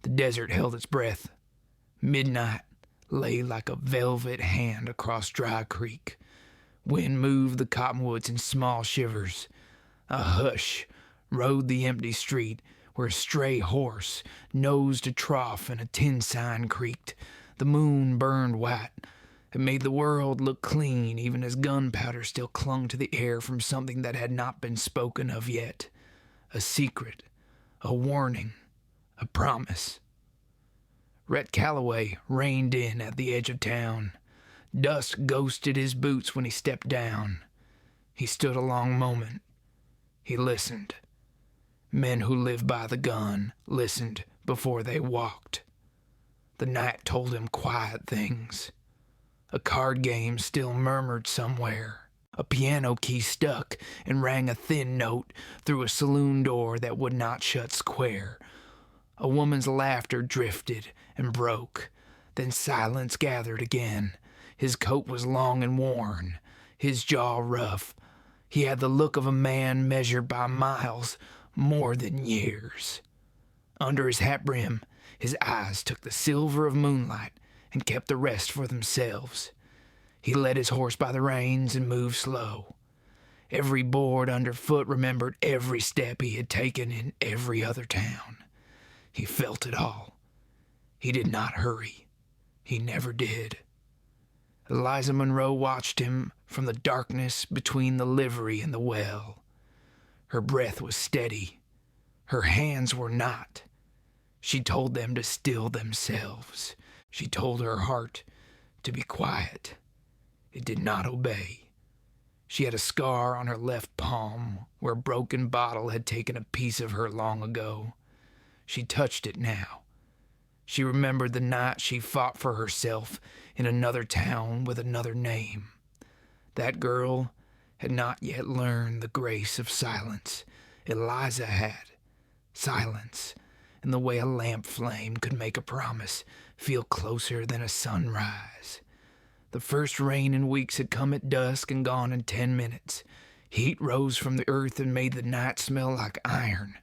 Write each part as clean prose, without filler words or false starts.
The desert held its breath. Midnight lay like a velvet hand across Dry Creek. Wind moved the cottonwoods in small shivers. A hush rode the empty street where a stray horse nosed a trough and a tin sign creaked. The moon burned white. It made the world look clean, even as gunpowder still clung to the air from something that had not been spoken of yet. A secret, a warning, a promise. Rhett Calloway reined in at the edge of town. Dust ghosted his boots when he stepped down. He stood a long moment. He listened. Men who lived by the gun listened before they walked. The night told him quiet things. A card game still murmured somewhere. A piano key stuck and rang a thin note through a saloon door that would not shut square. A woman's laughter drifted and broke. Then silence gathered again. His coat was long and worn, his jaw rough. He had the look of a man measured by miles, more than years. Under his hat brim, his eyes took the silver of moonlight and kept the rest for themselves. He led his horse by the reins and moved slow. Every board underfoot remembered every step he had taken in every other town. He felt it all. He did not hurry. He never did. Eliza Monroe watched him from the darkness between the livery and the well. Her breath was steady. Her hands were not. She told them to still themselves. She told her heart to be quiet. It did not obey. She had a scar on her left palm where a broken bottle had taken a piece of her long ago. She touched it now. She remembered the night she fought for herself in another town with another name. That girl had not yet learned the grace of silence. Eliza had. Silence, and the way a lamp flame could make a promise feel closer than a sunrise. The first rain in weeks had come at dusk and gone in 10 minutes. Heat rose from the earth and made the night smell like iron.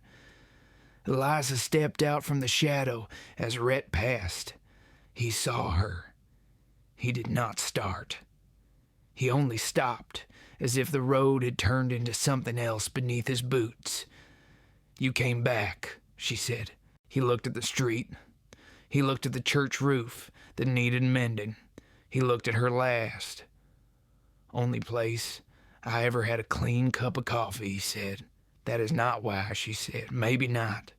Eliza stepped out from the shadow as Rhett passed. He saw her. He did not start. He only stopped, as if the road had turned into something else beneath his boots. "You came back," she said. He looked at the street. He looked at the church roof that needed mending. He looked at her last. "Only place I ever had a clean cup of coffee," he said. "That is not why," she said. "Maybe not."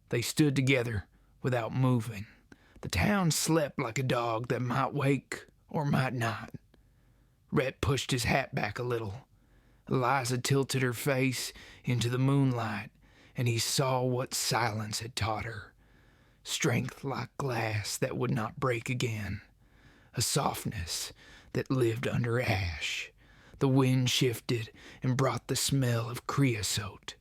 They stood together without moving. The town slept like a dog that might wake or might not. Rhett pushed his hat back a little. Eliza tilted her face into the moonlight, and he saw what silence had taught her. Strength like glass that would not break again. A softness that lived under ash. The wind shifted and brought the smell of creosote.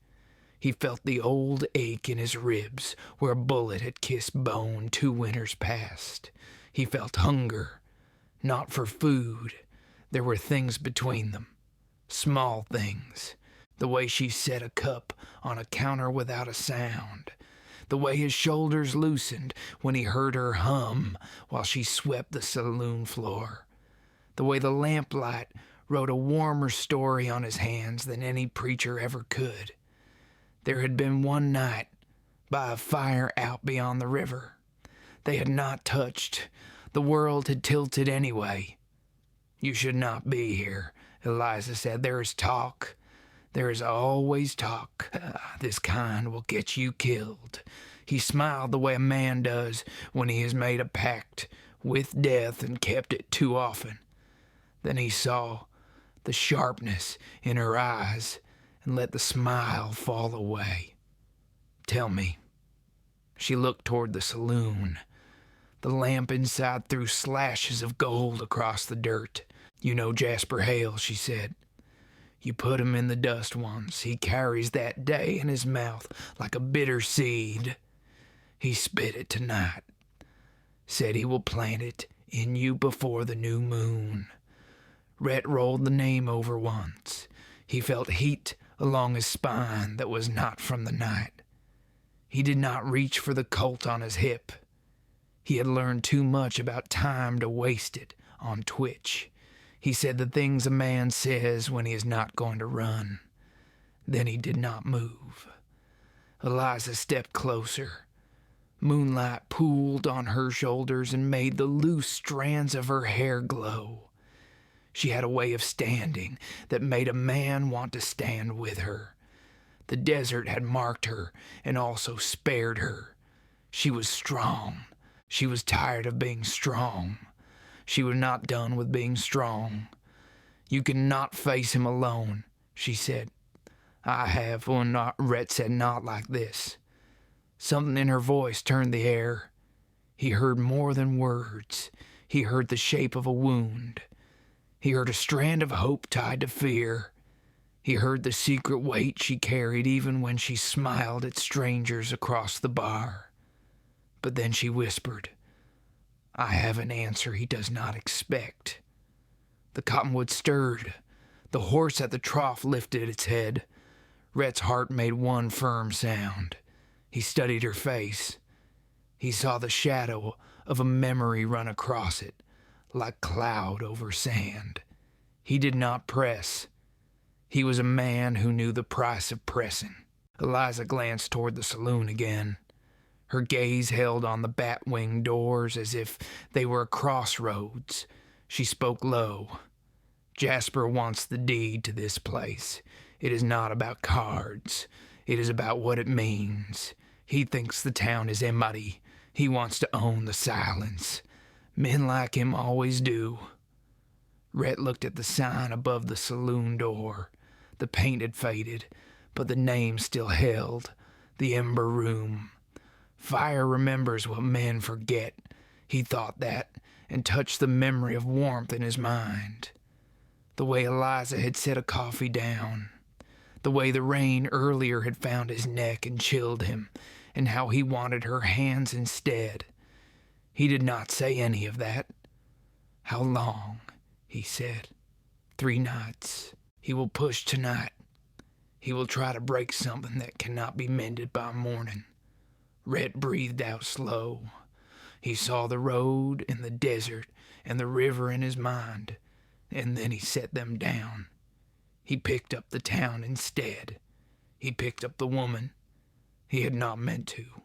He felt the old ache in his ribs where a bullet had kissed bone 2 winters past. He felt hunger, not for food. There were things between them, small things. The way she set a cup on a counter without a sound. The way his shoulders loosened when he heard her hum while she swept the saloon floor. The way the lamplight wrote a warmer story on his hands than any preacher ever could. There had been one night by a fire out beyond the river. They had not touched. The world had tilted anyway. "You should not be here," Eliza said. "There is talk. There is always talk. This kind will get you killed." He smiled the way a man does when he has made a pact with death and kept it too often. Then he saw the sharpness in her eyes and let the smile fall away. "Tell me." She looked toward the saloon. The lamp inside threw slashes of gold across the dirt. "You know Jasper Hale," she said. "You put him in the dust once. He carries that day in his mouth like a bitter seed. He spit it tonight. Said he will plant it in you before the new moon." Rhett rolled the name over once. He felt heat along his spine that was not from the night. He did not reach for the Colt on his hip. He had learned too much about time to waste it on twitch. He said the things a man says when he is not going to run. Then he did not move. Eliza stepped closer. Moonlight pooled on her shoulders and made the loose strands of her hair glow. She had a way of standing that made a man want to stand with her. The desert had marked her and also spared her. She was strong. She was tired of being strong. She was not done with being strong. "You cannot face him alone," she said. "I have." Well, not, Rhett said, "not like this." Something in her voice turned the air. He heard more than words. He heard the shape of a wound. He heard a strand of hope tied to fear. He heard the secret weight she carried even when she smiled at strangers across the bar. But then she whispered, "I have an answer he does not expect." The cottonwood stirred. The horse at the trough lifted its head. Rhett's heart made one firm sound. He studied her face. He saw the shadow of a memory run across it, like cloud over sand. He did not press. He was a man who knew the price of pressing. Eliza glanced toward the saloon again. Her gaze held on the bat-wing doors as if they were a crossroads. She spoke low. "Jasper wants the deed to this place. It is not about cards. It is about what it means. He thinks the town is empty. He wants to own the silence. Men like him always do." Rhett looked at the sign above the saloon door. The paint had faded, but the name still held. The Ember Room. Fire remembers what men forget. He thought that, and touched the memory of warmth in his mind. The way Eliza had set a coffee down. The way the rain earlier had found his neck and chilled him, and how he wanted her hands instead. He did not say any of that. "How long?" he said. 3 nights. He will push tonight. He will try to break something that cannot be mended by morning. Rhett breathed out slow. He saw the road and the desert and the river in his mind, and then he set them down. He picked up the town instead. He picked up the woman. He had not meant to,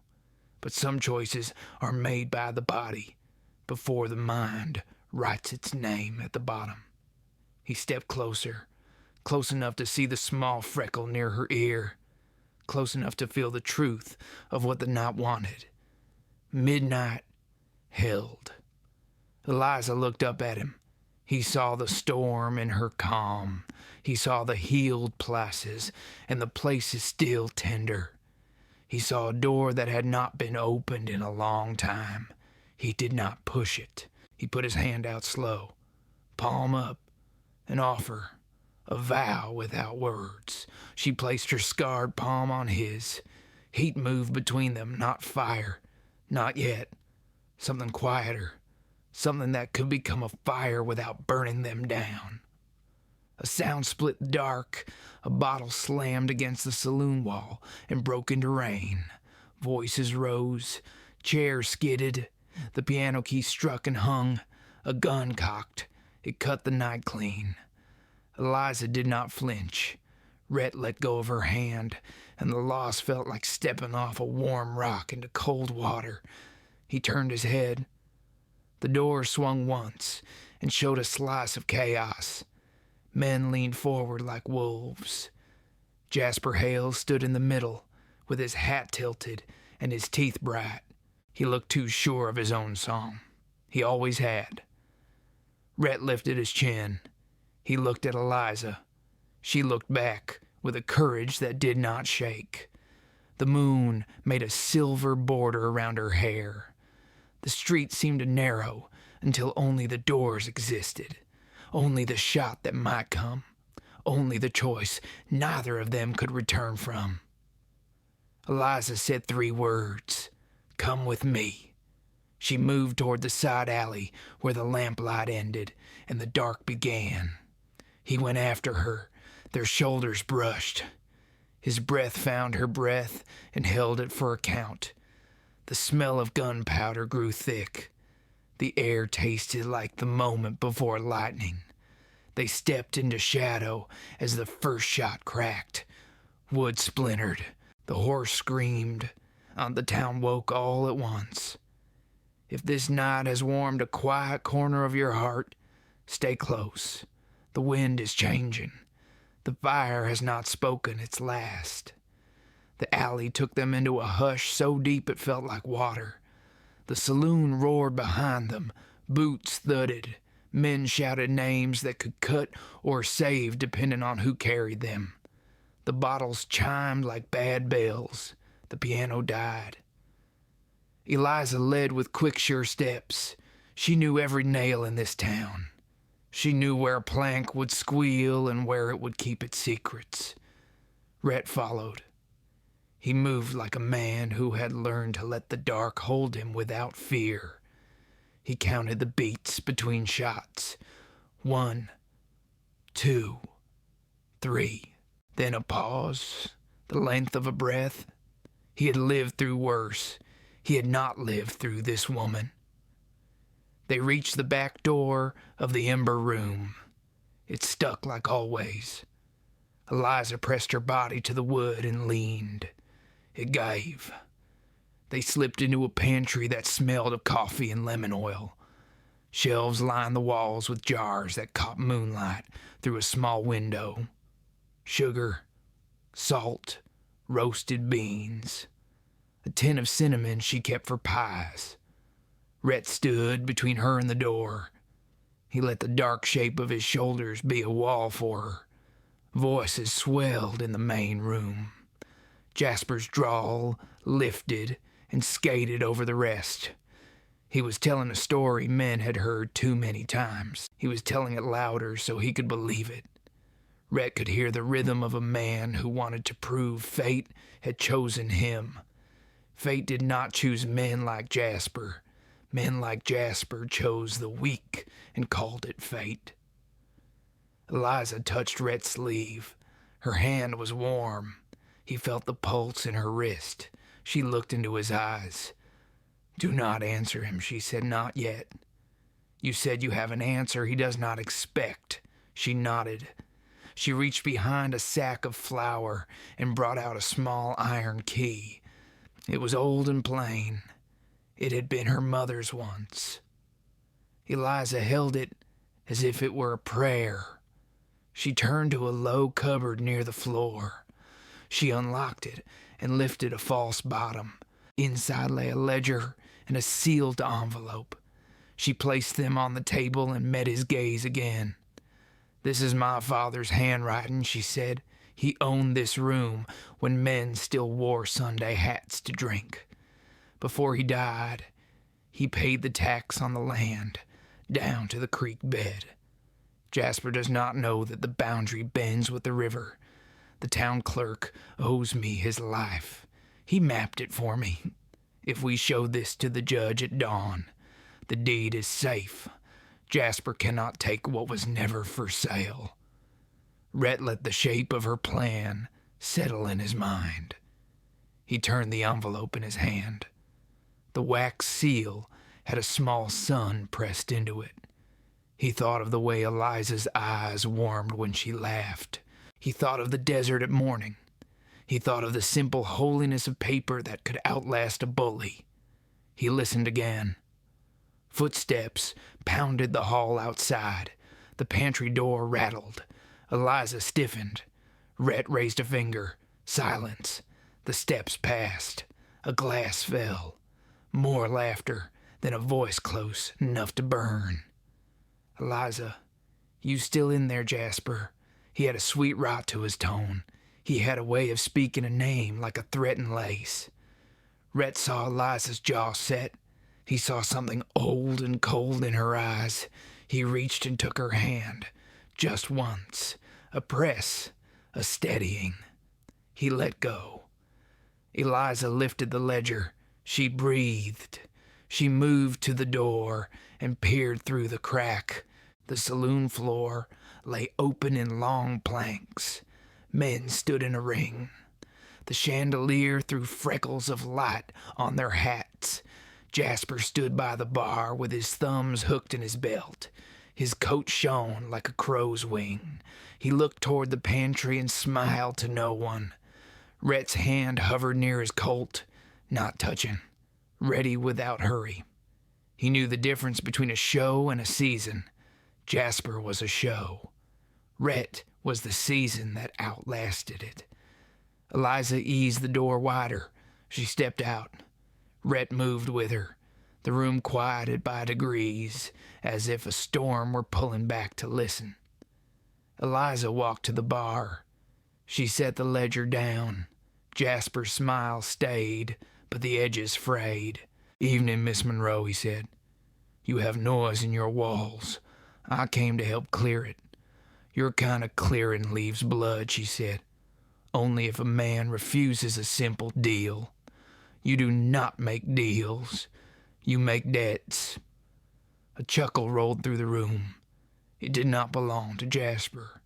but some choices are made by the body before the mind writes its name at the bottom. He stepped closer, close enough to see the small freckle near her ear, close enough to feel the truth of what the night wanted. Midnight held. Eliza looked up at him. He saw the storm in her calm. He saw the healed places and the places still tender. He saw a door that had not been opened in a long time. He did not push it. He put his hand out slow, palm up, an offer, a vow without words. She placed her scarred palm on his. Heat moved between them, not fire, not yet. Something quieter, something that could become a fire without burning them down. A sound split the dark. A bottle slammed against the saloon wall and broke into rain. Voices rose. Chairs skidded. The piano key struck and hung. A gun cocked. It cut the night clean. Eliza did not flinch. Rhett let go of her hand, and the loss felt like stepping off a warm rock into cold water. He turned his head. The door swung once and showed a slice of chaos. Men leaned forward like wolves. Jasper Hale stood in the middle, with his hat tilted and his teeth bright. He looked too sure of his own song. He always had. Rhett lifted his chin. He looked at Eliza. She looked back with a courage that did not shake. The moon made a silver border around her hair. The street seemed to narrow until only the doors existed. Only the shot that might come. Only the choice neither of them could return from. Eliza said 3 words. "Come with me." She moved toward the side alley where the lamplight ended and the dark began. He went after her. Their shoulders brushed. His breath found her breath and held it for a count. The smell of gunpowder grew thick. The air tasted like the moment before lightning. They stepped into shadow as the first shot cracked. Wood splintered. The horse screamed. The town woke all at once. If this night has warmed a quiet corner of your heart, stay close. The wind is changing. The fire has not spoken its last. The alley took them into a hush so deep it felt like water. The saloon roared behind them. Boots thudded. Men shouted names that could cut or save depending on who carried them. The bottles chimed like bad bells. The piano died. Eliza led with quick, sure steps. She knew every nail in this town. She knew where a plank would squeal and where it would keep its secrets. Rhett followed. He moved like a man who had learned to let the dark hold him without fear. He counted the beats between shots. 1, 2, 3. Then a pause, the length of a breath. He had lived through worse. He had not lived through this woman. They reached the back door of the ember room. It stuck like always. Eliza pressed her body to the wood and leaned. It gave. They slipped into a pantry that smelled of coffee and lemon oil. Shelves lined the walls with jars that caught moonlight through a small window. Sugar, salt, roasted beans. A tin of cinnamon she kept for pies. Rhett stood between her and the door. He let the dark shape of his shoulders be a wall for her. Voices swelled in the main room. Jasper's drawl lifted and skated over the rest. He was telling a story men had heard too many times. He was telling it louder so he could believe it. Rhett could hear the rhythm of a man who wanted to prove fate had chosen him. Fate did not choose men like Jasper. Men like Jasper chose the weak and called it fate. Eliza touched Rhett's sleeve. Her hand was warm. He felt the pulse in her wrist. She looked into his eyes. "Do not answer him," she said. "Not yet. You said you have an answer he does not expect." She nodded. She reached behind a sack of flour and brought out a small iron key. It was old and plain. It had been her mother's once. Eliza held it as if it were a prayer. She turned to a low cupboard near the floor. She unlocked it and lifted a false bottom. Inside lay a ledger and a sealed envelope. She placed them on the table and met his gaze again. "This is my father's handwriting," she said. "He owned this room when men still wore Sunday hats to drink. Before he died, he paid the tax on the land, down to the creek bed. Jasper does not know that the boundary bends with the river. The town clerk owes me his life. He mapped it for me. If we show this to the judge at dawn, the deed is safe. Jasper cannot take what was never for sale." Rhett let the shape of her plan settle in his mind. He turned the envelope in his hand. The wax seal had a small sun pressed into it. He thought of the way Eliza's eyes warmed when she laughed. He thought of the desert at morning. He thought of the simple holiness of paper that could outlast a bully. He listened again. Footsteps pounded the hall outside. The pantry door rattled. Eliza stiffened. Rhett raised a finger. Silence. The steps passed. A glass fell. More laughter, then a voice close enough to burn. "Eliza, you still in there, Jasper?" He had a sweet rot to his tone. He had a way of speaking a name like a threat and lace. Rhett saw Eliza's jaw set. He saw something old and cold in her eyes. He reached and took her hand. Just once. A press. A steadying. He let go. Eliza lifted the ledger. She breathed. She moved to the door and peered through the crack. The saloon floor lay open in long planks. Men stood in a ring. The chandelier threw freckles of light on their hats. Jasper stood by the bar with his thumbs hooked in his belt. His coat shone like a crow's wing. He looked toward the pantry and smiled to no one. Rhett's hand hovered near his Colt, not touching, ready without hurry. He knew the difference between a show and a season. Jasper was a show. Rhett was the season that outlasted it. Eliza eased the door wider. She stepped out. Rhett moved with her. The room quieted by degrees, as if a storm were pulling back to listen. Eliza walked to the bar. She set the ledger down. Jasper's smile stayed, but the edges frayed. "Evening, Miss Monroe," he said. "You have noise in your walls. I came to help clear it." "Your kind of clearing leaves blood," she said. "Only if a man refuses a simple deal. You do not make deals. You make debts." A chuckle rolled through the room. It did not belong to Jasper.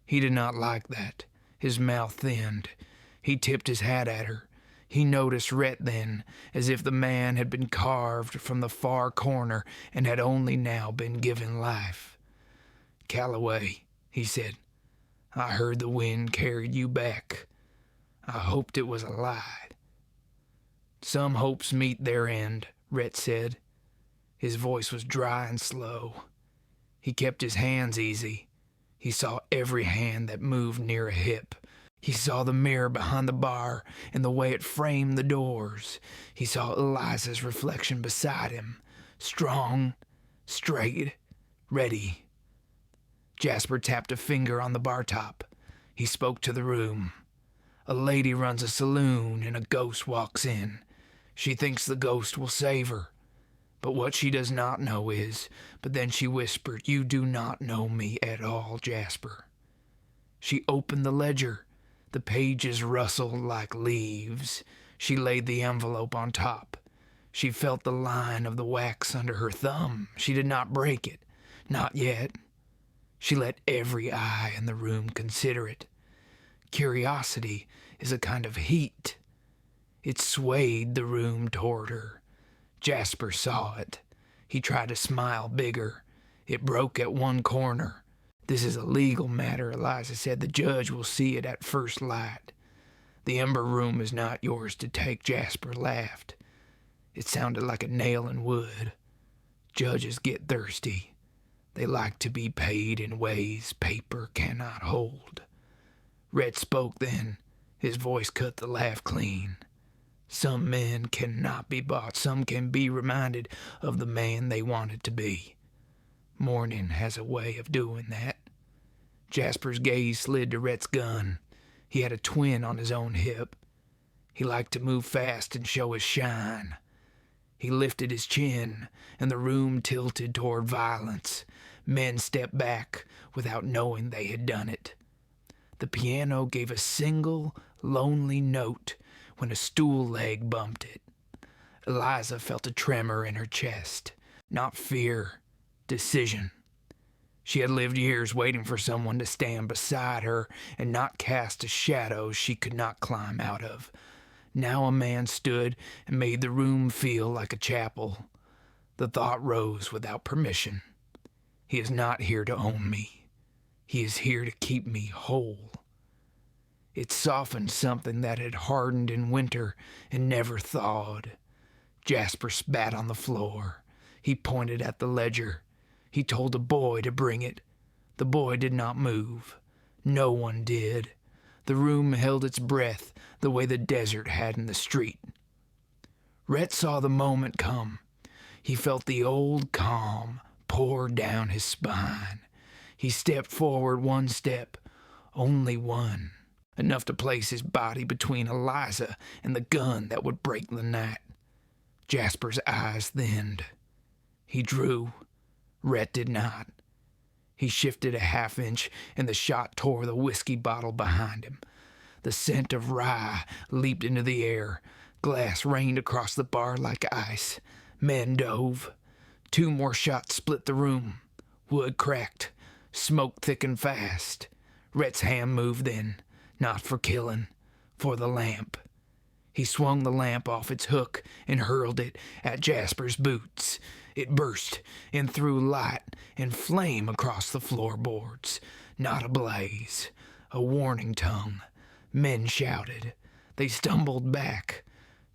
He did not like that. His mouth thinned. He tipped his hat at her. He noticed Rhett then, as if the man had been carved from the far corner and had only now been given life. "Calloway," he said, "I heard the wind carried you back. I hoped it was a lie." "Some hopes meet their end," Rhett said. His voice was dry and slow. He kept his hands easy. He saw every hand that moved near a hip. He saw the mirror behind the bar and the way it framed the doors. He saw Eliza's reflection beside him, strong, straight, ready. Jasper tapped a finger on the bar top. He spoke to the room. "A lady runs a saloon and a ghost walks in. She thinks the ghost will save her. But what she does not know is," but then she whispered, "You do not know me at all, Jasper." She opened the ledger. The pages rustled like leaves. She laid the envelope on top. She felt the line of the wax under her thumb. She did not break it. Not yet. She let every eye in the room consider it. Curiosity is a kind of heat. It swayed the room toward her. Jasper saw it. He tried to smile bigger. It broke at one corner. "This is a legal matter," Eliza said. "The judge will see it at first light." "The Ember Room is not yours to take," Jasper laughed. It sounded like a nail in wood. "Judges get thirsty. They like to be paid in ways paper cannot hold." Rhett spoke then. His voice cut the laugh clean. "Some men cannot be bought. Some can be reminded of the man they wanted to be. Morning has a way of doing that." Jasper's gaze slid to Rhett's gun. He had a twin on his own hip. He liked to move fast and show his shine. He lifted his chin, and the room tilted toward violence. Men stepped back without knowing they had done it. The piano gave a single, lonely note when a stool leg bumped it. Eliza felt a tremor in her chest. Not fear, decision. She had lived years waiting for someone to stand beside her and not cast a shadow she could not climb out of. Now a man stood and made the room feel like a chapel. The thought rose without permission. "He is not here to own me. He is here to keep me whole." It softened something that had hardened in winter and never thawed. Jasper spat on the floor. He pointed at the ledger. He told a boy to bring it. The boy did not move. No one did. The room held its breath the way the desert had in the street. Rhett saw the moment come. He felt the old calm pour down his spine. He stepped forward one step, only one, enough to place his body between Eliza and the gun that would break the night. Jasper's eyes thinned. He drew. Rhett did not. He shifted a half-inch, and the shot tore the whiskey bottle behind him. The scent of rye leaped into the air. Glass rained across the bar like ice. Men dove. 2 more shots split the room. Wood cracked. Smoke thickened fast. Rhett's hand moved then, not for killing, for the lamp. He swung the lamp off its hook and hurled it at Jasper's boots. It burst and threw light and flame across the floorboards. Not a blaze, a warning tongue. Men shouted. They stumbled back.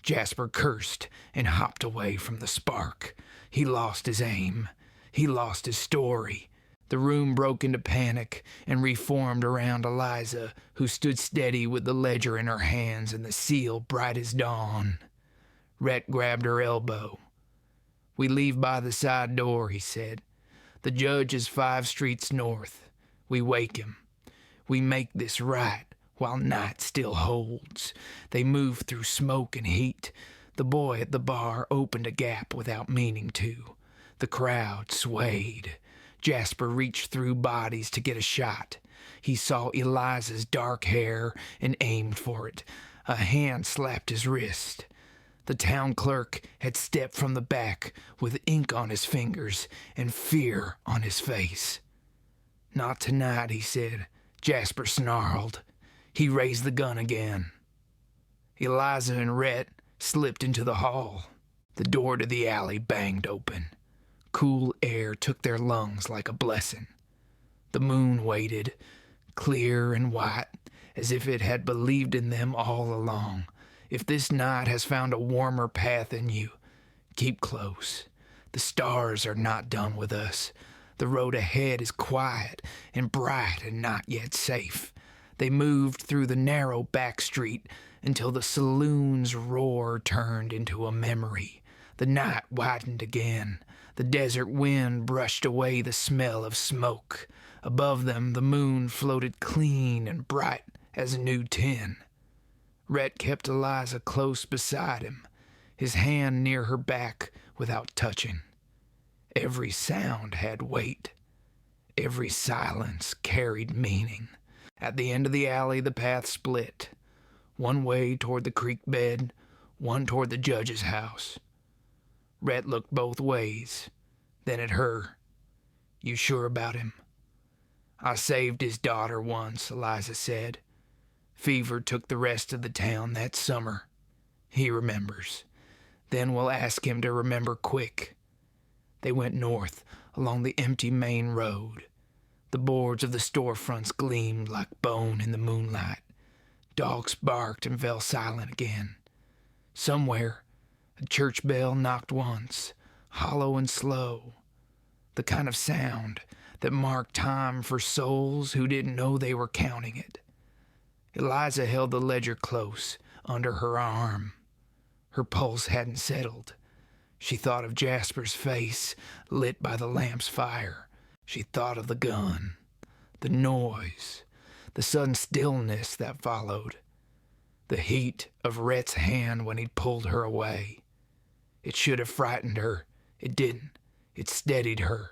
Jasper cursed and hopped away from the spark. He lost his aim. He lost his story. The room broke into panic and reformed around Eliza, who stood steady with the ledger in her hands and the seal bright as dawn. Rhett grabbed her elbow. "We leave by the side door," he said. "The judge is 5 streets north. We wake him. We make this right while night still holds." They moved through smoke and heat. The boy at the bar opened a gap without meaning to. The crowd swayed. Jasper reached through bodies to get a shot. He saw Eliza's dark hair and aimed for it. A hand slapped his wrist. The town clerk had stepped from the back with ink on his fingers and fear on his face. "Not tonight," he said. Jasper snarled. He raised the gun again. Eliza and Rhett slipped into the hall. The door to the alley banged open. Cool air took their lungs like a blessing. The moon waited, clear and white, as if it had believed in them all along. If this night has found a warmer path in you, keep close. The stars are not done with us. The road ahead is quiet and bright and not yet safe. They moved through the narrow back street until the saloon's roar turned into a memory. The night widened again. The desert wind brushed away the smell of smoke. Above them, the moon floated clean and bright as a new tin. Rhett kept Eliza close beside him, his hand near her back without touching. Every sound had weight. Every silence carried meaning. At the end of the alley, the path split. One way toward the creek bed, one toward the judge's house. Rhett looked both ways, then at her. "You sure about him?" "I saved his daughter once," Eliza said. "Fever took the rest of the town that summer. He remembers. Then we'll ask him to remember quick." They went north along the empty main road. The boards of the storefronts gleamed like bone in the moonlight. Dogs barked and fell silent again. Somewhere, a church bell knocked once, hollow and slow, the kind of sound that marked time for souls who didn't know they were counting it. Eliza held the ledger close under her arm. Her pulse hadn't settled. She thought of Jasper's face lit by the lamp's fire. She thought of the gun, the noise, the sudden stillness that followed, the heat of Rhett's hand when he'd pulled her away. It should have frightened her. It didn't. It steadied her.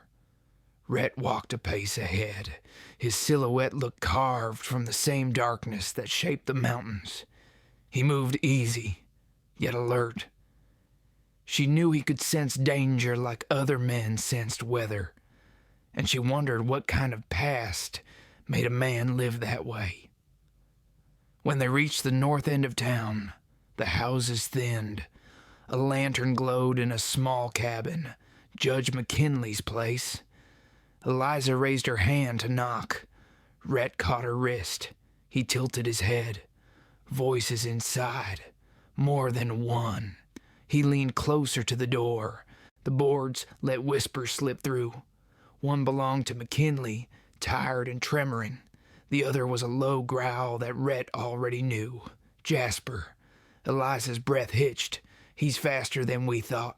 Rhett walked a pace ahead. His silhouette looked carved from the same darkness that shaped the mountains. He moved easy, yet alert. She knew he could sense danger like other men sensed weather, and she wondered what kind of past made a man live that way. When they reached the north end of town, the houses thinned. A lantern glowed in a small cabin, Judge McKinley's place. Eliza raised her hand to knock. Rhett caught her wrist. He tilted his head. Voices inside. More than one. He leaned closer to the door. The boards let whispers slip through. One belonged to McKinley, tired and tremoring. The other was a low growl that Rhett already knew. Jasper. Eliza's breath hitched. "He's faster than we thought."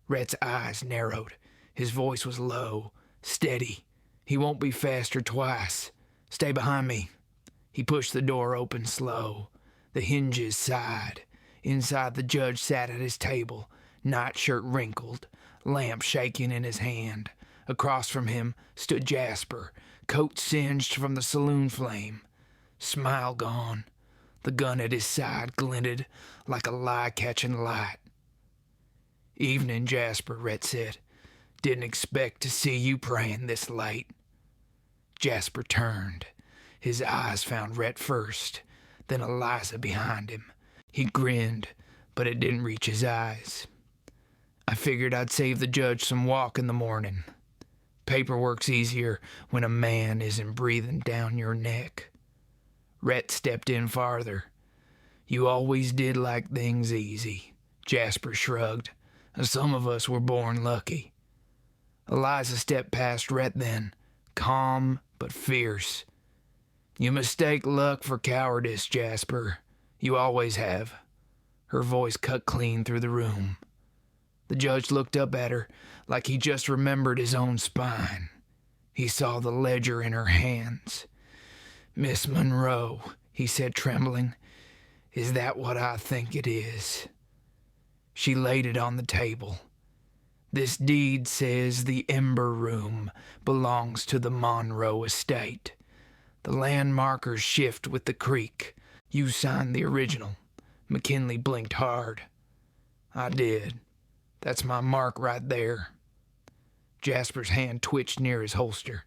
Rhett's eyes narrowed. His voice was low, steady. "He won't be faster twice. Stay behind me." He pushed the door open slow. The hinges sighed. Inside, the judge sat at his table, nightshirt wrinkled, lamp shaking in his hand. Across from him stood Jasper, coat singed from the saloon flame. Smile gone. The gun at his side glinted like a lie-catching light. "Evening, Jasper," Rhett said. "Didn't expect to see you praying this late." Jasper turned. His eyes found Rhett first. then Eliza behind him. He grinned, but it didn't reach his eyes. I figured I'd save the judge some walk in the morning. Paperwork's easier when a man isn't breathing down your neck. Rhett stepped in farther. You always did like things easy, Jasper shrugged. Some of us were born lucky. Eliza stepped past Rhett then, calm but fierce. You mistake luck for cowardice, Jasper. You always have. Her voice cut clean through the room. The judge looked up at her like he just remembered his own spine. He saw the ledger in her hands. Miss Monroe, he said, trembling, is that what I think it is? She laid it on the table. This deed says the Ember Room belongs to the Monroe estate. The land markers shift with the creek. You signed the original. McKinley blinked hard. I did. That's my mark right there. Jasper's hand twitched near his holster.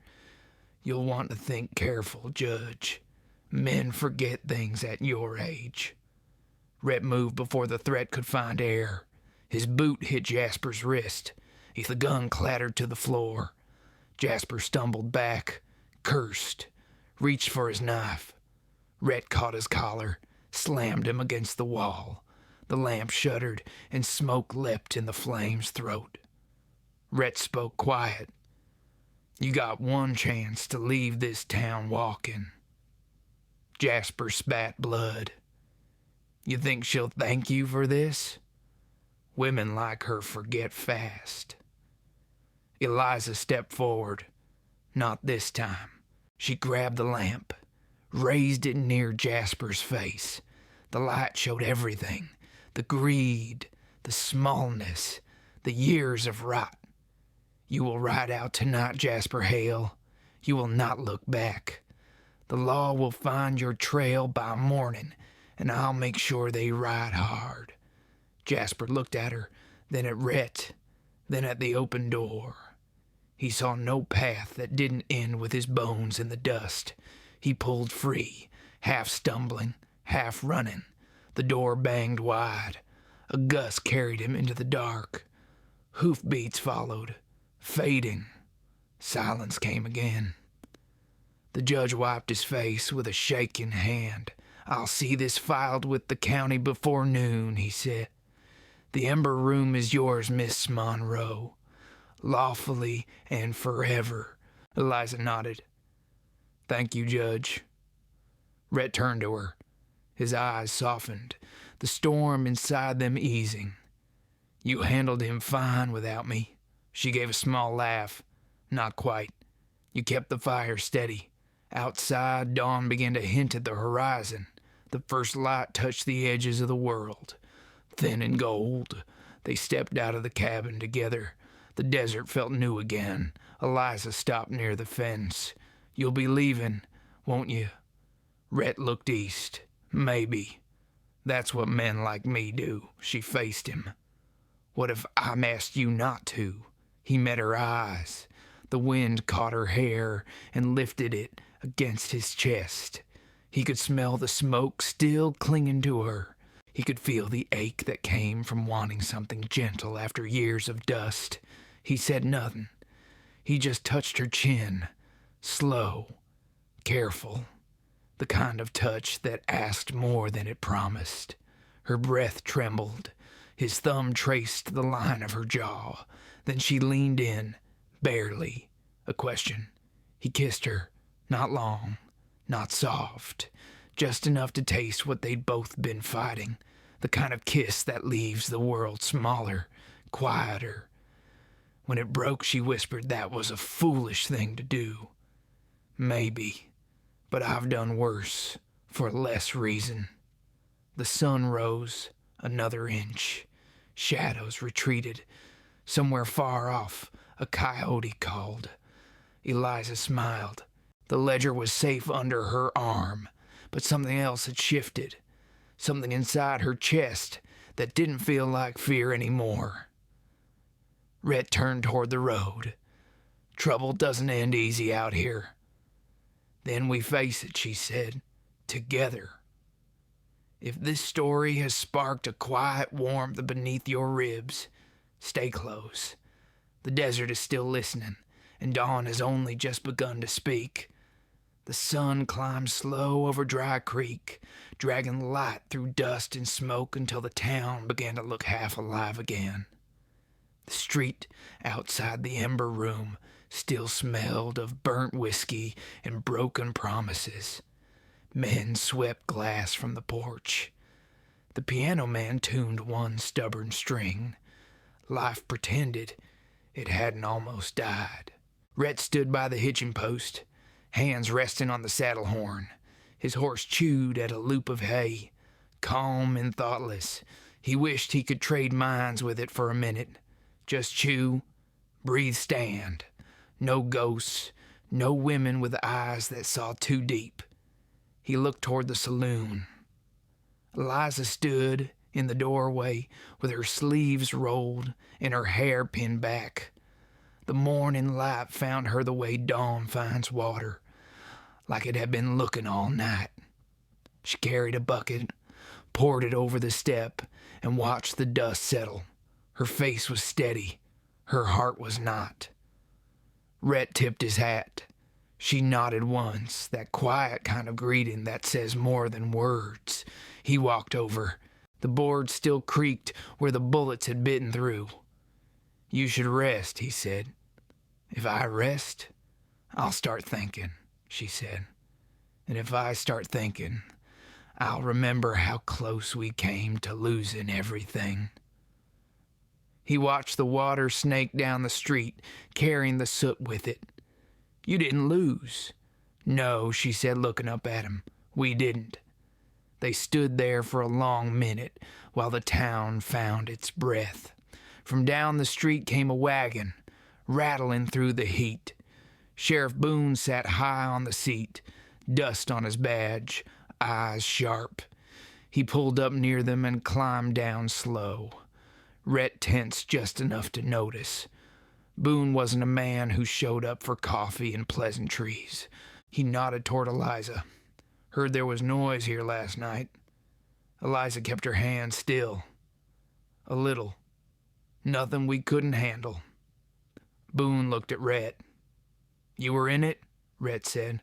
You'll want to think careful, Judge. Men forget things at your age. Rhett moved before the threat could find air. His boot hit Jasper's wrist. The gun clattered to the floor. Jasper stumbled back, cursed, reached for his knife. Rhett caught his collar, slammed him against the wall. The lamp shuddered, and smoke leapt in the flame's throat. Rhett spoke quiet. You got one chance to leave this town walking. Jasper spat blood. You think she'll thank you for this? Women like her forget fast. Eliza stepped forward. Not this time. She grabbed the lamp, raised it near Jasper's face. The light showed everything. The greed, the smallness, the years of rot. You will ride out tonight, Jasper Hale. You will not look back. The law will find your trail by morning, and I'll make sure they ride hard. Jasper looked at her, then at Rhett, then at the open door. He saw no path that didn't end with his bones in the dust. He pulled free, half stumbling, half running. The door banged wide. A gust carried him into the dark. Hoofbeats followed, fading. Silence came again. The judge wiped his face with a shaking hand. I'll see this filed with the county before noon, he said. The Ember Room is yours, Miss Monroe. Lawfully and forever. Eliza nodded. Thank you, Judge. Rhett turned to her. His eyes softened, the storm inside them easing. You handled him fine without me. She gave a small laugh. Not quite. You kept the fire steady. Outside, dawn began to hint at the horizon. The first light touched the edges of the world. Thin and gold, they stepped out of the cabin together. The desert felt new again. Eliza stopped near the fence. You'll be leaving, won't you? Rhett looked east. Maybe. That's what men like me do. She faced him. What if I asked you not to? He met her eyes. The wind caught her hair and lifted it against his chest. He could smell the smoke still clinging to her. He could feel the ache that came from wanting something gentle after years of dust. He said nothing. He just touched her chin. Slow. Careful. The kind of touch that asked more than it promised. Her breath trembled. His thumb traced the line of her jaw. Then she leaned in, barely. A question. He kissed her. Not long. Not soft. Just enough to taste what they'd both been fighting. The kind of kiss that leaves the world smaller, quieter. When it broke, she whispered that was a foolish thing to do. Maybe. But I've done worse, for less reason. The sun rose, another inch. Shadows retreated. Somewhere far off, a coyote called. Eliza smiled. The ledger was safe under her arm, but something else had shifted. Something inside her chest that didn't feel like fear anymore. Rhett turned toward the road. Trouble doesn't end easy out here. Then we face it, she said, together. If this story has sparked a quiet warmth beneath your ribs, stay close. The desert is still listening, and dawn has only just begun to speak. The sun climbed slow over Dry Creek, dragging light through dust and smoke until the town began to look half alive again. The street outside the Ember Room still smelled of burnt whiskey and broken promises. Men swept glass from the porch. The piano man tuned one stubborn string. Life pretended it hadn't almost died. Rhett stood by the hitching post, hands resting on the saddle horn. His horse chewed at a loop of hay. Calm and thoughtless, he wished he could trade minds with it for a minute. Just chew, breathe, stand. No ghosts, no women with eyes that saw too deep. He looked toward the saloon. Eliza stood in the doorway with her sleeves rolled and her hair pinned back. The morning light found her the way dawn finds water, like it had been looking all night. She carried a bucket, poured it over the step, and watched the dust settle. Her face was steady. Her heart was not. Rhett tipped his hat. She nodded once, that quiet kind of greeting that says more than words. He walked over. The board still creaked where the bullets had bitten through. "You should rest," he said. "If I rest, I'll start thinking," she said. "And if I start thinking, I'll remember how close we came to losing everything." He watched the water snake down the street, carrying the soot with it. "You didn't lose." "No," she said, looking up at him. "We didn't." They stood there for a long minute while the town found its breath. From down the street came a wagon, rattling through the heat. Sheriff Boone sat high on the seat, dust on his badge, eyes sharp. He pulled up near them and climbed down slow. Rhett tensed just enough to notice. Boone wasn't a man who showed up for coffee and pleasantries. He nodded toward Eliza. "Heard there was noise here last night." Eliza kept her hand still. "A little. Nothing we couldn't handle." Boone looked at Rhett. "You were in it?" Rhett said.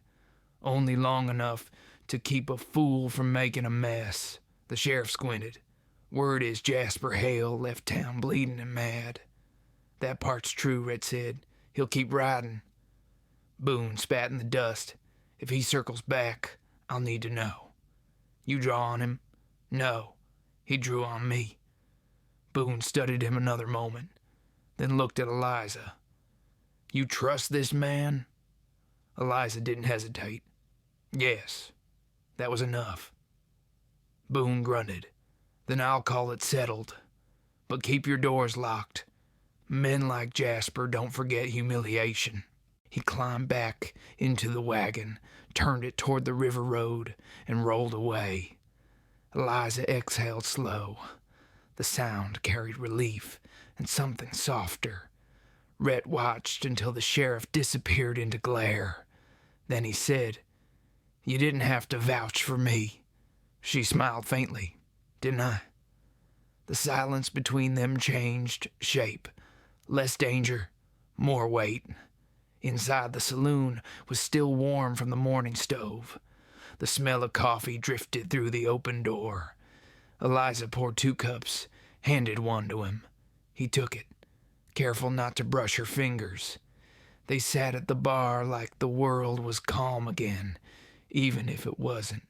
"Only long enough to keep a fool from making a mess." The sheriff squinted. "Word is Jasper Hale left town bleeding and mad." "That part's true," Rhett said. "He'll keep riding." Boone spat in the dust. "If he circles back, I'll need to know." "You draw on him?" "No. He drew on me." Boone studied him another moment, then looked at Eliza. "You trust this man?" Eliza didn't hesitate. "Yes." That was enough. Boone grunted. "Then I'll call it settled. But keep your doors locked. Men like Jasper don't forget humiliation." He climbed back into the wagon, turned it toward the river road, and rolled away. Eliza exhaled slow. The sound carried relief and something softer. Rhett watched until the sheriff disappeared into glare. Then he said, "You didn't have to vouch for me." She smiled faintly. "Didn't I?" The silence between them changed shape. Less danger, more weight. Inside the saloon was still warm from the morning stove. The smell of coffee drifted through the open door. Eliza poured 2 cups, handed one to him. He took it, careful not to brush her fingers. They sat at the bar like the world was calm again, even if it wasn't.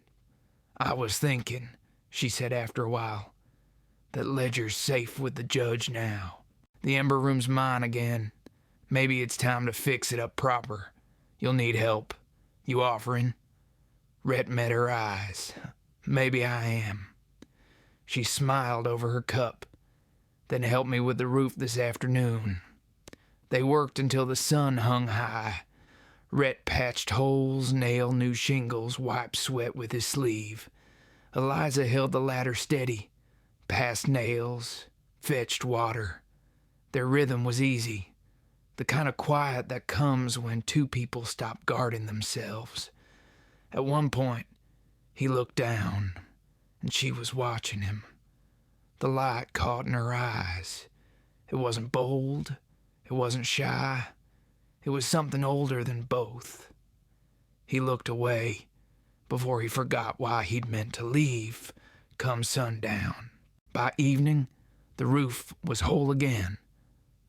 "I was thinking," she said after a while, "that Ledger's safe with the judge now. The Ember Room's mine again. Maybe it's time to fix it up proper. You'll need help. You offering?" Rhett met her eyes. "Maybe I am." She smiled over her cup, then helped me with the roof this afternoon. They worked until the sun hung high. Rhett patched holes, nailed new shingles, wiped sweat with his sleeve. Eliza held the ladder steady, passed nails, fetched water. Their rhythm was easy, the kind of quiet that comes when 2 people stop guarding themselves. At one point, he looked down and she was watching him. The light caught in her eyes. It wasn't bold, it wasn't shy, it was something older than both. He looked away before he forgot why he'd meant to leave come sundown. By evening, the roof was whole again.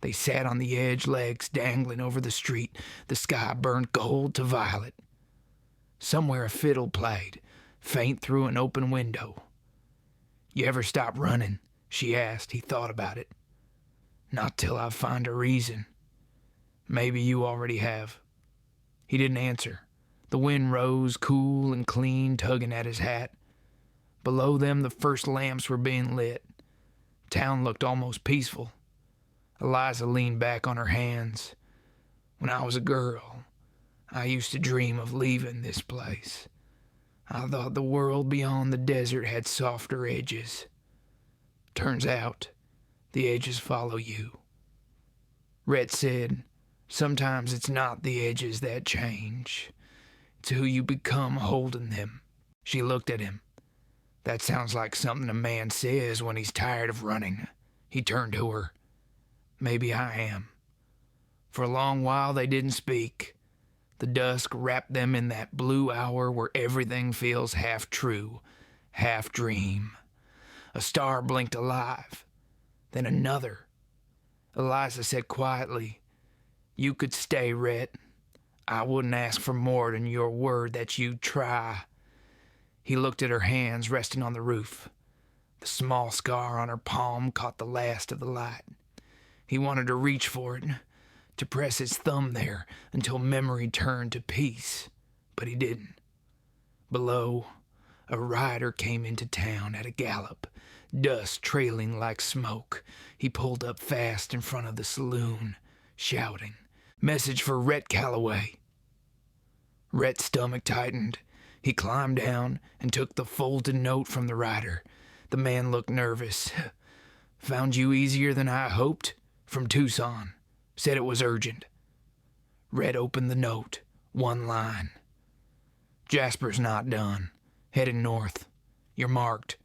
They sat on the edge, legs dangling over the street. The sky burned gold to violet. Somewhere a fiddle played, faint through an open window. "You ever stop running?" she asked. He thought about it. "Not till I find a reason." "Maybe you already have." He didn't answer. The wind rose, cool and clean, tugging at his hat. Below them, the first lamps were being lit. Town looked almost peaceful. Eliza leaned back on her hands. "When I was a girl, I used to dream of leaving this place. I thought the world beyond the desert had softer edges. Turns out, the edges follow you." Rhett said, "Sometimes it's not the edges that change. It's who you become holding them." She looked at him. "That sounds like something a man says when he's tired of running." He turned to her. "Maybe I am." For a long while they didn't speak. The dusk wrapped them in that blue hour where everything feels half true, half dream. A star blinked alive, then another. Eliza said quietly, "You could stay, Rhett. I wouldn't ask for more than your word that you'd try." He looked at her hands resting on the roof. The small scar on her palm caught the last of the light. He wanted to reach for it, to press his thumb there until memory turned to peace, but he didn't. Below, a rider came into town at a gallop, dust trailing like smoke. He pulled up fast in front of the saloon, shouting, "Message for Rhett Calloway." Rhett's stomach tightened. He climbed down and took the folded note from the rider. The man looked nervous. "Found you easier than I hoped? From Tucson. Said it was urgent." Rhett opened the note. One line. "Jasper's not done. Heading north. You're marked."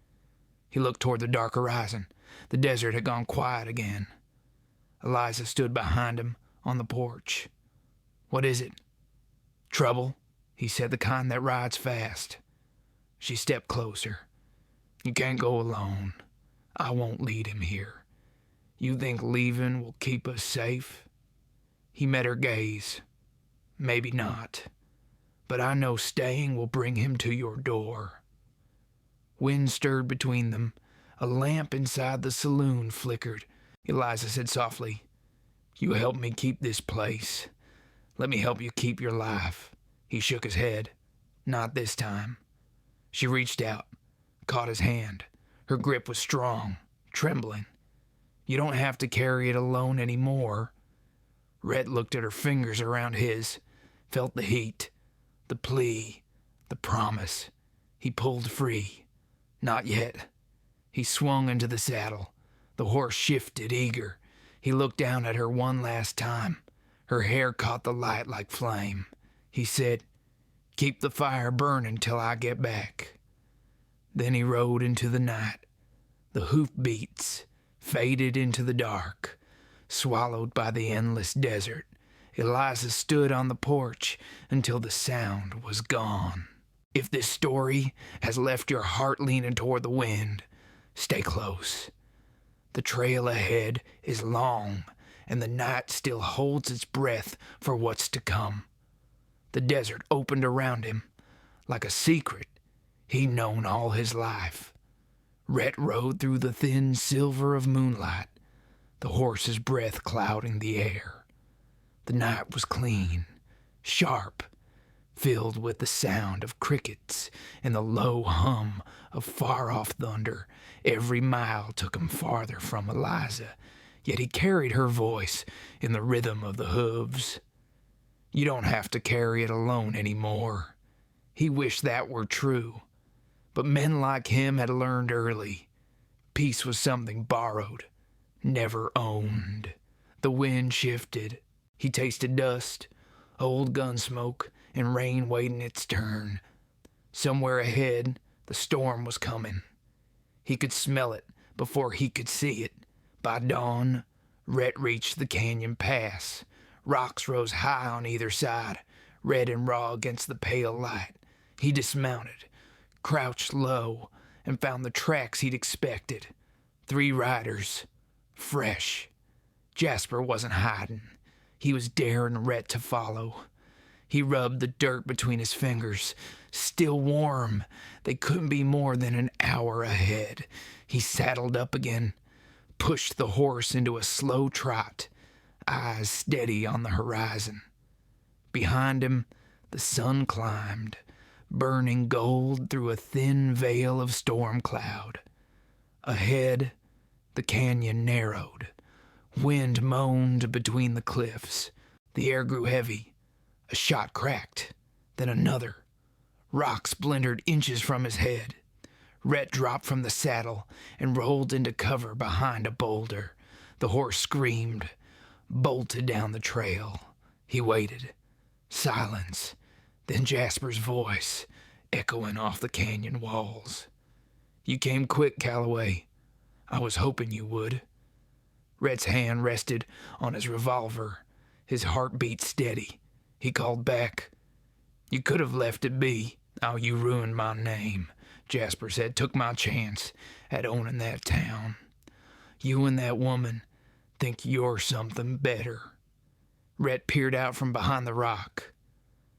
He looked toward the dark horizon. The desert had gone quiet again. Eliza stood behind him on the porch. "What is it?" "Trouble," he said, "the kind that rides fast." She stepped closer. "You can't go alone. I won't lead him here. You think leaving will keep us safe?" He met her gaze. "Maybe not. But I know staying will bring him to your door." Wind stirred between them. A lamp inside the saloon flickered. Eliza said softly, "You help me keep this place. Let me help you keep your life." He shook his head. "Not this time." She reached out, caught his hand. Her grip was strong, trembling. "You don't have to carry it alone anymore." Rhett looked at her fingers around his, felt the heat, the plea, the promise. He pulled free. "Not yet." He swung into the saddle. The horse shifted, eager. He looked down at her one last time. Her hair caught the light like flame. He said, "Keep the fire burning till I get back." Then he rode into the night. The hoofbeats faded into the dark, swallowed by the endless desert. Eliza stood on the porch until the sound was gone. If this story has left your heart leaning toward the wind, stay close. The trail ahead is long, and the night still holds its breath for what's to come. The desert opened around him like a secret he'd known all his life. Rhett rode through the thin silver of moonlight, the horse's breath clouding the air. The night was clean, sharp, filled with the sound of crickets and the low hum of far-off thunder. Every mile took him farther from Eliza, yet he carried her voice in the rhythm of the hooves. You don't have to carry it alone anymore. He wished that were true. But men like him had learned early. Peace was something borrowed, never owned. The wind shifted. He tasted dust, old gun smoke, and rain waiting its turn. Somewhere ahead, the storm was coming. He could smell it before he could see it. By dawn, Rhett reached the canyon pass. Rocks rose high on either side, red and raw against the pale light. He dismounted, crouched low, and found the tracks he'd expected. 3 riders. Fresh. Jasper wasn't hiding. He was daring Rhett to follow. He rubbed the dirt between his fingers. Still warm. They couldn't be more than an hour ahead. He saddled up again, pushed the horse into a slow trot, eyes steady on the horizon. Behind him, the sun climbed, burning gold through a thin veil of storm cloud. Ahead, the canyon narrowed. Wind moaned between the cliffs. The air grew heavy. A shot cracked, then another. Rocks splintered inches from his head. Rhett dropped from the saddle and rolled into cover behind a boulder. The horse screamed, bolted down the trail. He waited. Silence. Then Jasper's voice, echoing off the canyon walls. "You came quick, Calloway. I was hoping you would." Rhett's hand rested on his revolver. His heart beat steady. He called back. "You could have left it be." "Oh, you ruined my name," Jasper said. "Took my chance at owning that town. You and that woman think you're something better." Rhett peered out from behind the rock.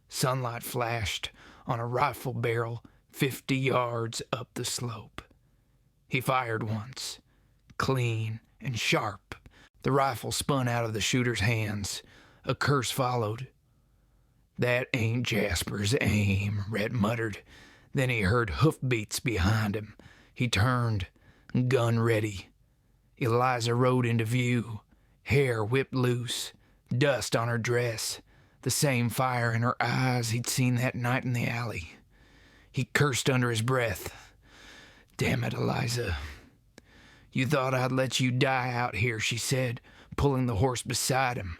Sunlight flashed on a rifle barrel 50 yards up the slope. He fired once, clean and sharp. The rifle spun out of the shooter's hands. A curse followed. "That ain't Jasper's aim," Rhett muttered. Then he heard hoofbeats behind him. He turned, gun ready. Eliza rode into view, hair whipped loose, dust on her dress, the same fire in her eyes he'd seen that night in the alley. He cursed under his breath. "Damn it, Eliza. You thought I'd let you die out here," she said, pulling the horse beside him.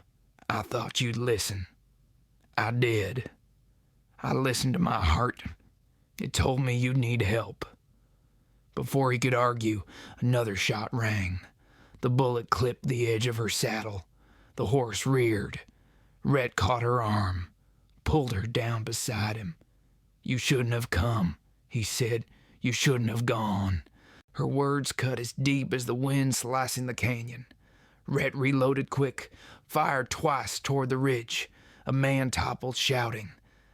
"I thought you'd listen." "I did. I listened to my heart. It told me you'd need help." Before he could argue, another shot rang. The bullet clipped the edge of her saddle. The horse reared. Rhett caught her arm, pulled her down beside him. "You shouldn't have come," he said. "You shouldn't have gone." Her words cut as deep as the wind slicing the canyon. Rhett reloaded quick, fired twice toward the ridge. A man toppled, shouting.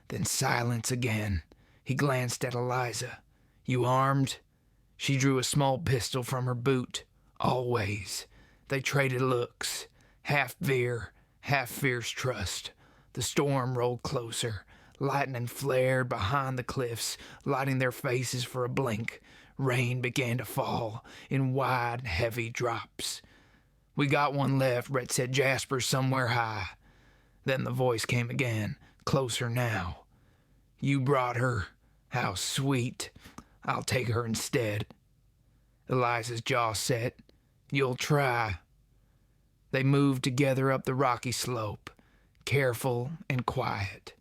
Then silence again. He glanced at Eliza. "You armed?" She drew a small pistol from her boot. Always. They traded looks. Half fear, half fierce trust. The storm rolled closer. Lightning flared behind the cliffs, lighting their faces for a blink. Rain began to fall in wide, heavy drops. "We got one left," Rhett said. "Jasper's somewhere high." Then the voice came again, closer now. "You brought her. How sweet. I'll take her instead." Eliza's jaw set. "You'll try." They moved together up the rocky slope, careful and quiet.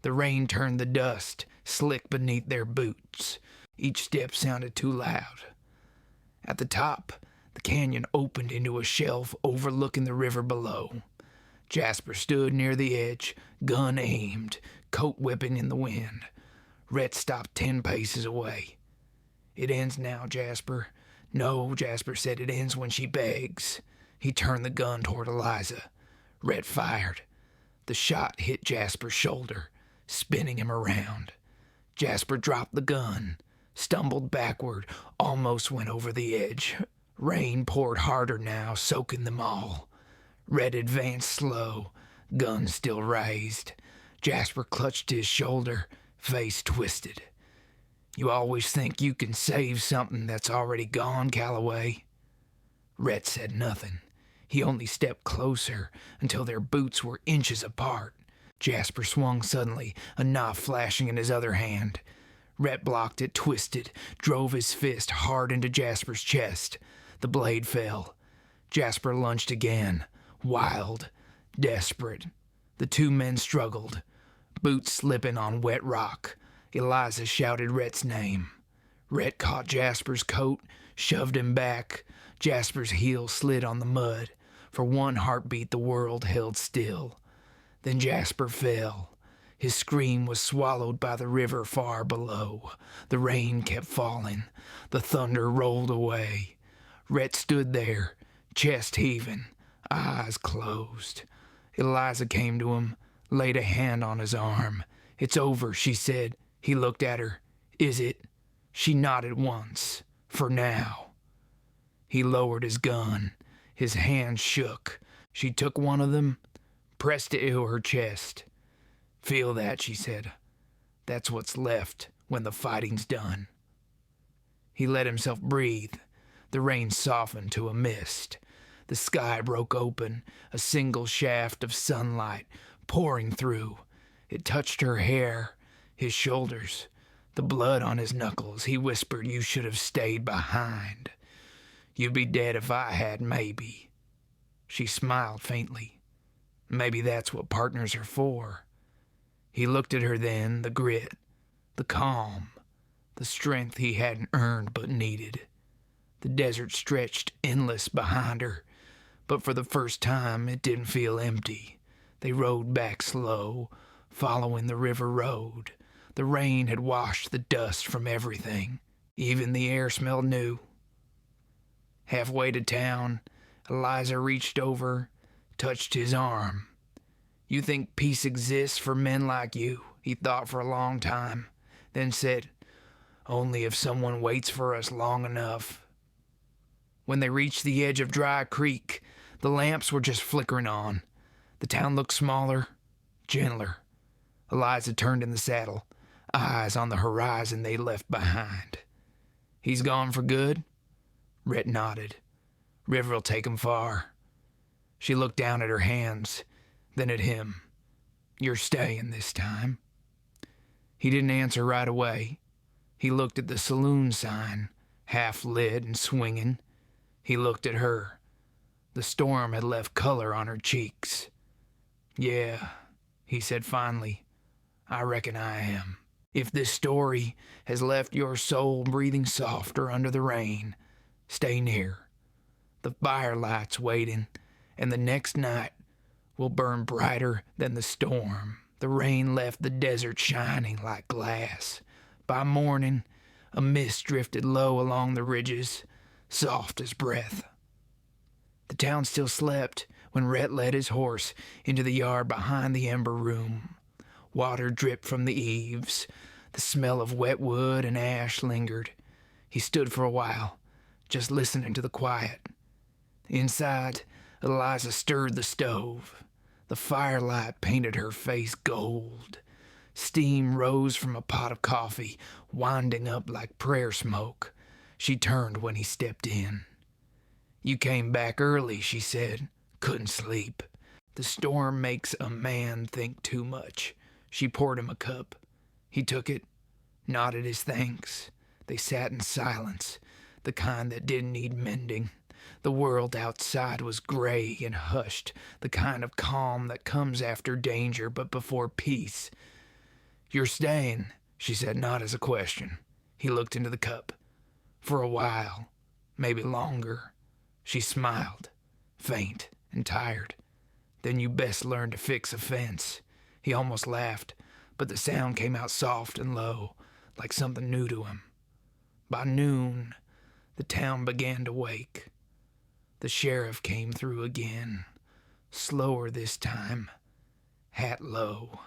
The rain turned the dust slick beneath their boots. Each step sounded too loud. At the top, the canyon opened into a shelf overlooking the river below. Jasper stood near the edge, gun aimed, coat whipping in the wind. Rhett stopped 10 paces away. "It ends now, Jasper." "No," Jasper said. "It ends when she begs." He turned the gun toward Eliza. Rhett fired. The shot hit Jasper's shoulder, spinning him around. Jasper dropped the gun, stumbled backward, almost went over the edge. Rain poured harder now, soaking them all. Rhett advanced slow, gun still raised. Jasper clutched his shoulder, face twisted. "You always think you can save something that's already gone, Calloway." Rhett said nothing. He only stepped closer until their boots were inches apart. Jasper swung suddenly, a knife flashing in his other hand. Rhett blocked it, twisted, drove his fist hard into Jasper's chest. The blade fell. Jasper lunged again, wild, desperate. The 2 men struggled, boots slipping on wet rock. Eliza shouted Rhett's name. Rhett caught Jasper's coat, shoved him back. Jasper's heel slid on the mud. For one heartbeat, the world held still. Then Jasper fell. His scream was swallowed by the river far below. The rain kept falling. The thunder rolled away. Rhett stood there, chest heaving, eyes closed. Eliza came to him, laid a hand on his arm. "It's over," she said. He looked at her. "Is it?" She nodded once. "For now." He lowered his gun. His hands shook. She took one of them, pressed it to her chest. "Feel that," she said. "That's what's left when the fighting's done." He let himself breathe. The rain softened to a mist. The sky broke open, a single shaft of sunlight pouring through. It touched her hair, his shoulders, the blood on his knuckles. He whispered, "You should have stayed behind. You'd be dead if I had, maybe." She smiled faintly. "Maybe that's what partners are for." He looked at her then, the grit, the calm, the strength he hadn't earned but needed. The desert stretched endless behind her, but for the first time it didn't feel empty. They rode back slow, following the river road. The rain had washed the dust from everything. Even the air smelled new. Halfway to town, Eliza reached over, touched his arm. "You think peace exists for men like you?" He thought for a long time, then said, "Only if someone waits for us long enough." When they reached the edge of Dry Creek, the lamps were just flickering on. The town looked smaller, gentler. Eliza turned in the saddle, eyes on the horizon they left behind. "He's gone for good?" Rhett nodded. "River'll take him far." She looked down at her hands, then at him. "You're staying this time?" He didn't answer right away. He looked at the saloon sign, half lit and swinging. He looked at her. The storm had left color on her cheeks. "Yeah," he said finally, "I reckon I am. If this story has left your soul breathing softer under the rain, stay near. The firelight's waiting, and the next night will burn brighter than the storm." The rain left the desert shining like glass. By morning, a mist drifted low along the ridges, soft as breath. The town still slept when Rhett led his horse into the yard behind the ember room. Water dripped from the eaves. The smell of wet wood and ash lingered. He stood for a while, just listening to the quiet. Inside, Eliza stirred the stove. The firelight painted her face gold. Steam rose from a pot of coffee, winding up like prayer smoke. She turned when he stepped in. "You came back early," she said. "Couldn't sleep. The storm makes a man think too much." She poured him a cup. He took it, nodded his thanks. They sat in silence, the kind that didn't need mending. The world outside was gray and hushed, the kind of calm that comes after danger but before peace. "You're staying," she said, not as a question. He looked into the cup. "For a while, maybe longer." She smiled, faint and tired. "Then you best learn to fix a fence." He almost laughed, but the sound came out soft and low, like something new to him. By noon, the town began to wake. The sheriff came through again, slower this time, hat low,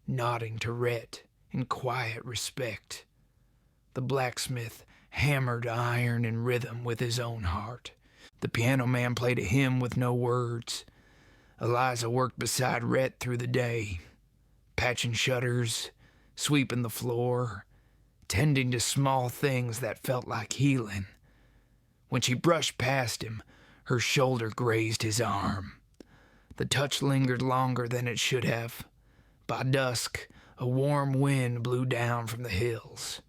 nodding to Rhett in quiet respect. The blacksmith hammered iron in rhythm with his own heart. The piano man played a hymn with no words. Eliza worked beside Rhett through the day, patching shutters, sweeping the floor, tending to small things that felt like healing. When she brushed past him, her shoulder grazed his arm. The touch lingered longer than it should have. By dusk, a warm wind blew down from the hills.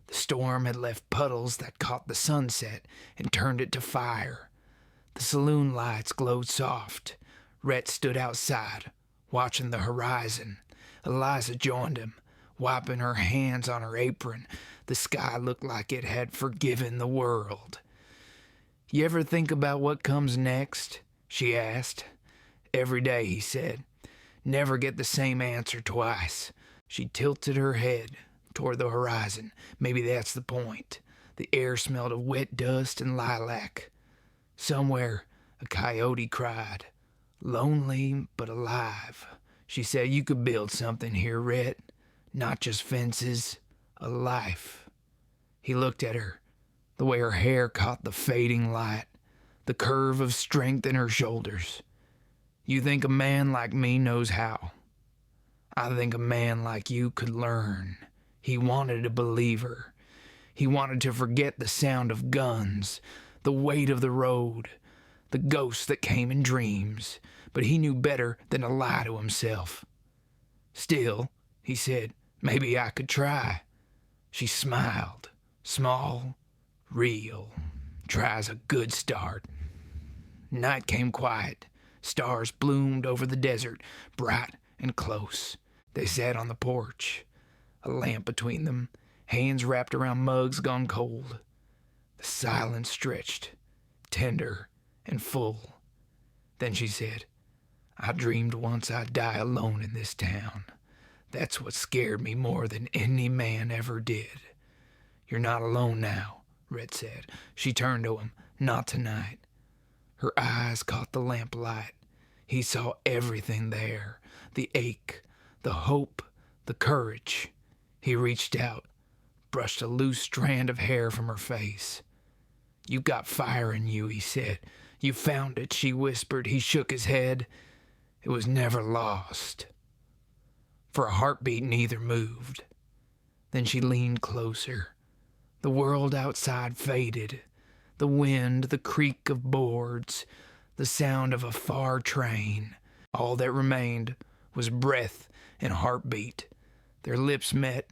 The storm had left puddles that caught the sunset and turned it to fire. The saloon lights glowed soft. Rhett stood outside, watching the horizon. Eliza joined him, wiping her hands on her apron. The sky looked like it had forgiven the world. "You ever think about what comes next?" she asked. "Every day," he said. "Never get the same answer twice." She tilted her head toward the horizon. Maybe that's the point. The air smelled of wet dust and lilac. Somewhere, a coyote cried, "Lonely but alive." She said, "You could build something here, Rhett. Not just fences, a life." He looked at her, the way her hair caught the fading light, the curve of strength in her shoulders. "You think a man like me knows how? I think a man like you could learn." He wanted to believe her. He wanted to forget the sound of guns, the weight of the road, the ghosts that came in dreams, but he knew better than to lie to himself. "Still," he said, "maybe I could try." She smiled. Small, real. Try's a good start. Night came quiet. Stars bloomed over the desert, bright and close. They sat on the porch, a lamp between them, hands wrapped around mugs gone cold. The silence stretched, tender and full. Then she said, "I dreamed once I'd die alone in this town. That's what scared me more than any man ever did." "You're not alone now," Rhett said. She turned to him. "Not tonight." Her eyes caught the lamplight. He saw everything there, the ache, the hope, the courage. He reached out, brushed a loose strand of hair from her face. "You got fire in you," he said. "You found it," she whispered. He shook his head. "It was never lost." For a heartbeat, neither moved. Then she leaned closer. The world outside faded. The wind, the creak of boards, the sound of a far train. All that remained was breath and heartbeat. Their lips met,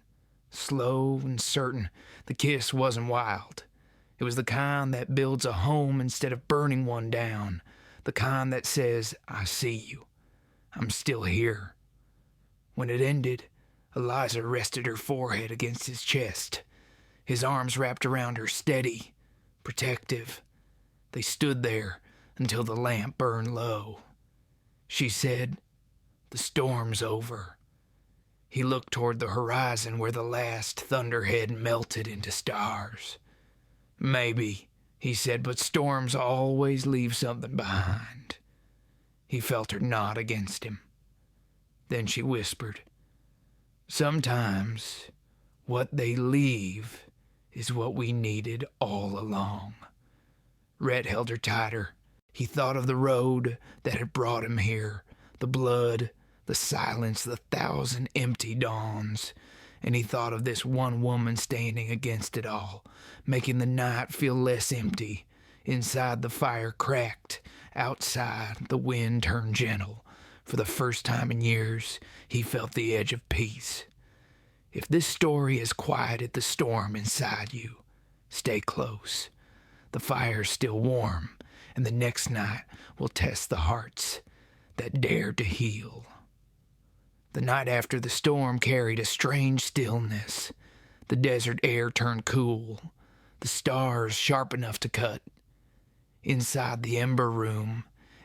slow and certain. The kiss wasn't wild. It was the kind that builds a home instead of burning one down. The kind that says, "I see you. I'm still here." When it ended, Eliza rested her forehead against his chest. His arms wrapped around her, steady, protective. They stood there until the lamp burned low. She said, "The storm's over." He looked toward the horizon where the last thunderhead melted into stars. "Maybe," he said, "but storms always leave something behind." He felt her nod against him. Then she whispered, "Sometimes what they leave is what we needed all along." Rhett held her tighter. He thought of the road that had brought him here, the blood, the silence, the thousand empty dawns. And he thought of this one woman standing against it all, making the night feel less empty. Inside, the fire cracked. Outside, the wind turned gentle. For the first time in years, he felt the edge of peace. If this story has quieted the storm inside you, stay close. The fire's still warm, and the next night will test the hearts that dare to heal. The night after the storm carried a strange stillness. The desert air turned cool, the stars sharp enough to cut. Inside the ember room,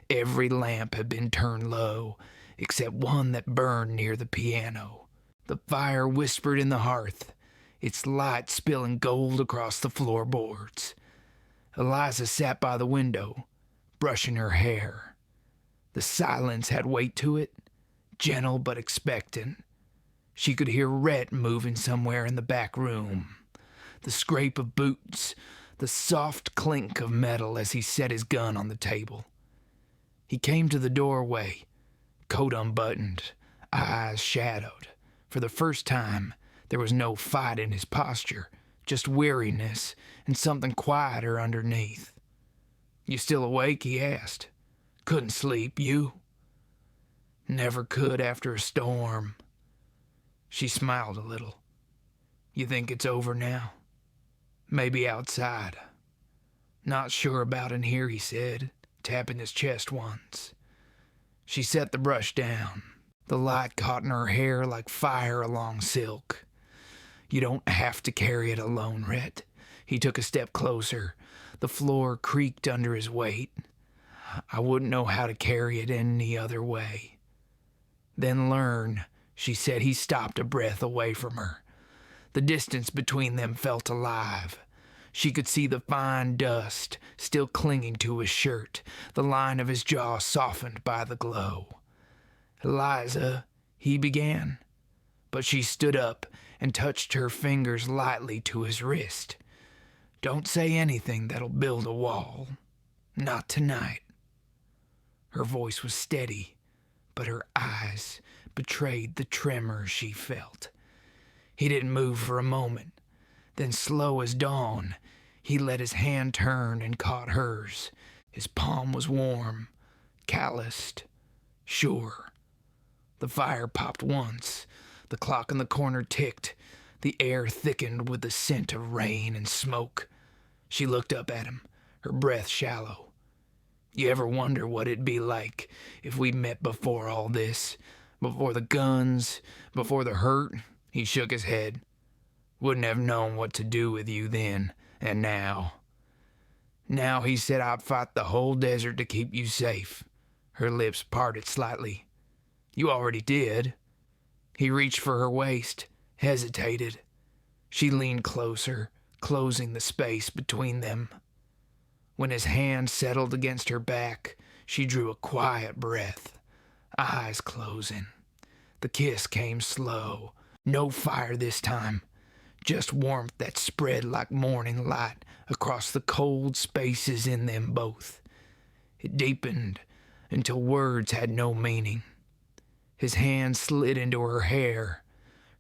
every lamp had been turned low, except one that burned near the piano. The fire whispered in the hearth, its light spilling gold across the floorboards. Eliza sat by the window, brushing her hair. The silence had weight to it, gentle but expectant. She could hear Rhett moving somewhere in the back room. The scrape of boots, the soft clink of metal as he set his gun on the table. He came to the doorway, coat unbuttoned, eyes shadowed. For the first time, there was no fight in his posture, just weariness and something quieter underneath. "You still awake?" he asked. "Couldn't sleep, you?" "Never could after a storm." She smiled a little. "You think it's over now?" "Maybe outside." "Not sure about in here," he said, tapping his chest once. She set the brush down. The light caught in her hair like fire along silk. You don't have to carry it alone, Rhett. He took a step closer. The floor creaked under his weight. I wouldn't know how to carry it any other way. Then learn, she said. He stopped a breath away from her. The distance between them felt alive. She could see the fine dust still clinging to his shirt, the line of his jaw softened by the glow. Eliza, he began, but she stood up and touched her fingers lightly to his wrist. Don't say anything that'll build a wall. Not tonight. Her voice was steady, but her eyes betrayed the tremor she felt. He didn't move for a moment. Then, slow as dawn, he let his hand turn and caught hers. His palm was warm, calloused, sure. The fire popped once. The clock in the corner ticked. The air thickened with the scent of rain and smoke. She looked up at him, her breath shallow. You ever wonder what it'd be like if we met before all this? Before the guns? Before the hurt? He shook his head. Wouldn't have known what to do with you then, and now. Now, he said, I'd fight the whole desert to keep you safe. Her lips parted slightly. You already did. He reached for her waist, hesitated. She leaned closer, closing the space between them. When his hand settled against her back, she drew a quiet breath, eyes closing. The kiss came slow. No fire this time, just warmth that spread like morning light across the cold spaces in them both. It deepened until words had no meaning. His hand slid into her hair.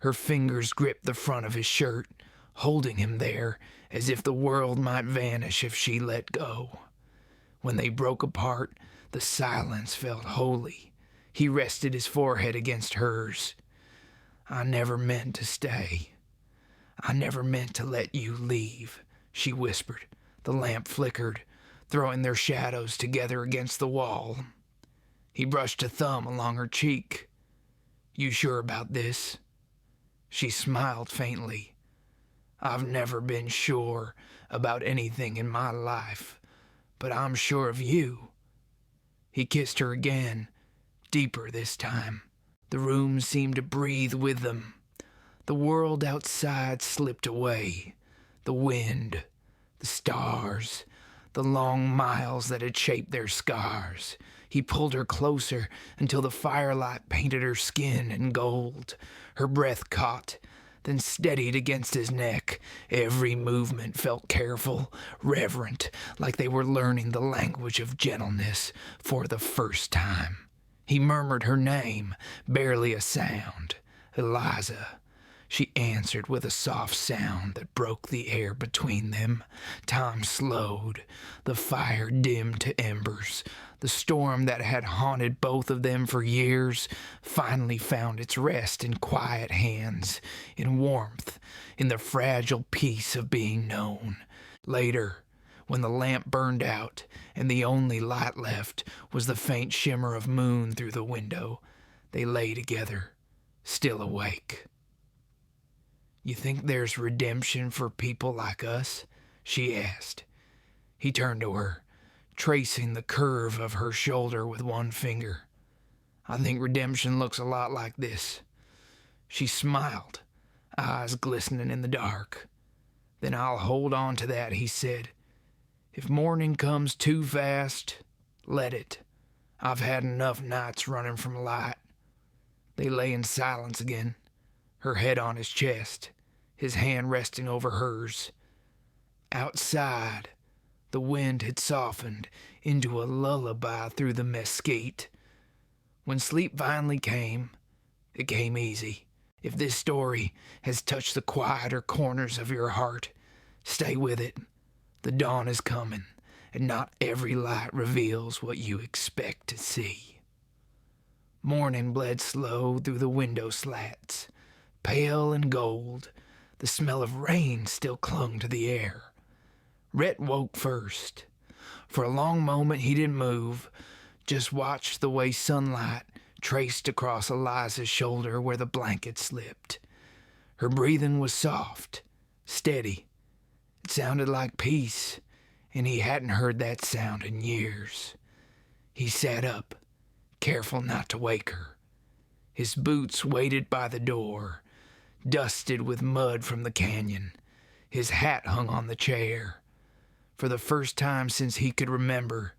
Her fingers gripped the front of his shirt, holding him there as if the world might vanish if she let go. When they broke apart, the silence felt holy. He rested his forehead against hers. I never meant to stay. I never meant to let you leave, she whispered. The lamp flickered, throwing their shadows together against the wall. He brushed a thumb along her cheek. You sure about this? She smiled faintly. I've never been sure about anything in my life, but I'm sure of you. He kissed her again, deeper this time. The room seemed to breathe with them. The world outside slipped away. The wind, the stars, the long miles that had shaped their scars. He pulled her closer until the firelight painted her skin in gold. Her breath caught, then steadied against his neck. Every movement felt careful, reverent, like they were learning the language of gentleness for the first time. He murmured her name, barely a sound. Eliza. She answered with a soft sound that broke the air between them. Time slowed. The fire dimmed to embers. The storm that had haunted both of them for years finally found its rest in quiet hands, in warmth, in the fragile peace of being known. Later, when the lamp burned out and the only light left was the faint shimmer of moon through the window, they lay together, still awake. You think there's redemption for people like us? She asked. He turned to her, tracing the curve of her shoulder with one finger. I think redemption looks a lot like this. She smiled, eyes glistening in the dark. Then I'll hold on to that, he said. If morning comes too fast, let it. I've had enough nights running from light. They lay in silence again, her head on his chest, his hand resting over hers. Outside, the wind had softened into a lullaby through the mesquite. When sleep finally came, it came easy. If this story has touched the quieter corners of your heart, stay with it. The dawn is coming, and not every light reveals what you expect to see. Morning bled slow through the window slats, pale and gold. The smell of rain still clung to the air. Rhett woke first. For a long moment he didn't move, just watched the way sunlight traced across Eliza's shoulder where the blanket slipped. Her breathing was soft, steady. It sounded like peace, and he hadn't heard that sound in years. He sat up, careful not to wake her. His boots waited by the door, dusted with mud from the canyon. His hat hung on the chair. For the first time since he could remember,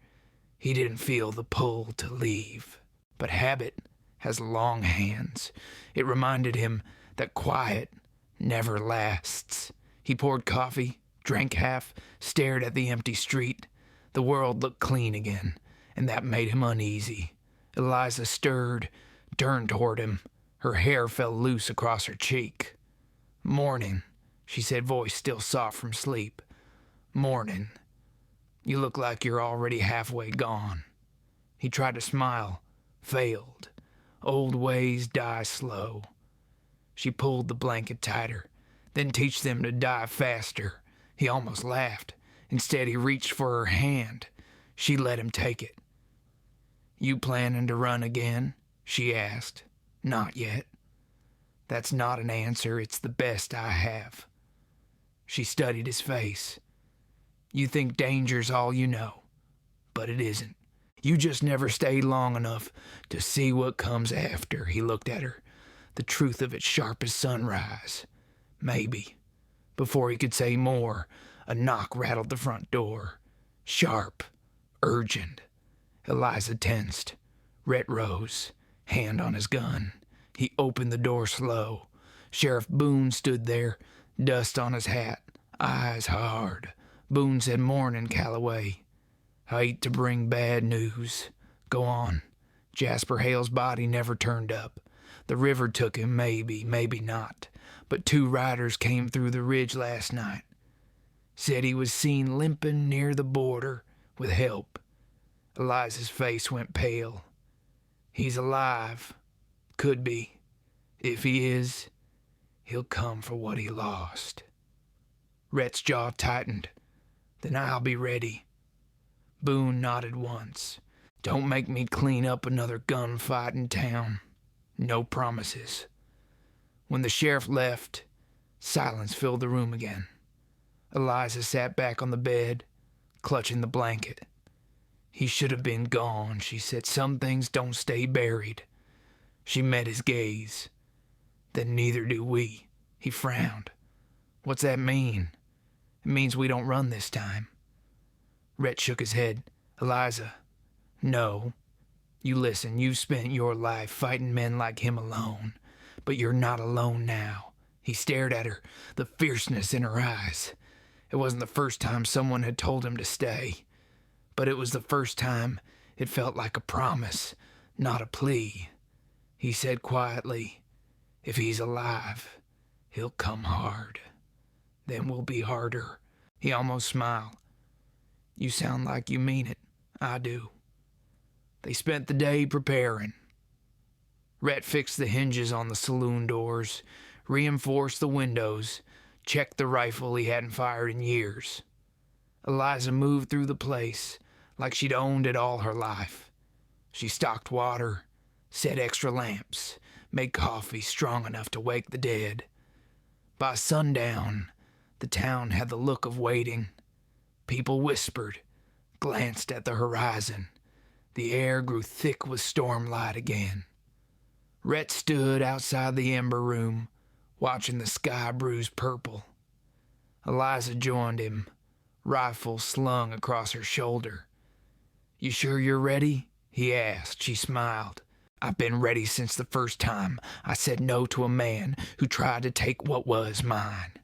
he didn't feel the pull to leave. But habit has long hands. It reminded him that quiet never lasts. He poured coffee, drank half, stared at the empty street. The world looked clean again, and that made him uneasy. Eliza stirred, turned toward him. Her hair fell loose across her cheek. "Morning," she said, voice still soft from sleep. "Morning. You look like you're already halfway gone." He tried to smile, failed. Old ways die slow. She pulled the blanket tighter, then teach them to die faster. He almost laughed. Instead, he reached for her hand. She let him take it. "You planning to run again?" she asked. "Not yet." "That's not an answer. It's the best I have." She studied his face. "You think danger's all you know, but it isn't. You just never stayed long enough to see what comes after." He looked at her, the truth of it sharp as sunrise. "Maybe." Before he could say more, a knock rattled the front door. Sharp, urgent. Eliza tensed. Rhett rose, hand on his gun. He opened the door slow. Sheriff Boone stood there, dust on his hat, eyes hard. Boone said, "Morning, Calloway. I hate to bring bad news. Go on. Jasper Hale's body never turned up. The river took him, maybe, maybe not. But 2 riders came through the ridge last night. Said he was seen limping near the border with help." Eliza's face went pale. "He's alive. Could be. If he is, he'll come for what he lost." Rhett's jaw tightened. "Then I'll be ready." Boone nodded once. "Don't make me clean up another gunfight in town. No promises." When the sheriff left, silence filled the room again. Eliza sat back on the bed, clutching the blanket. "He should have been gone," she said. "Some things don't stay buried." She met his gaze. "Then neither do we." He frowned. "What's that mean?" "It means we don't run this time." Rhett shook his head. "Eliza, no. You listen, you've spent your life fighting men like him alone. But you're not alone now." He stared at her, the fierceness in her eyes. It wasn't the first time someone had told him to stay. But it was the first time it felt like a promise, not a plea. He said quietly, "If he's alive, he'll come hard. Then we'll be harder." He almost smiled. "You sound like you mean it." "I do." They spent the day preparing. Rhett fixed the hinges on the saloon doors, reinforced the windows, checked the rifle he hadn't fired in years. Eliza moved through the place like she'd owned it all her life. She stocked water, set extra lamps, made coffee strong enough to wake the dead. By sundown, the town had the look of waiting. People whispered, glanced at the horizon. The air grew thick with stormlight again. Rhett stood outside the ember room, watching the sky bruise purple. Eliza joined him, rifle slung across her shoulder. "You sure you're ready?" he asked. She smiled. "I've been ready since the first time I said no to a man who tried to take what was mine."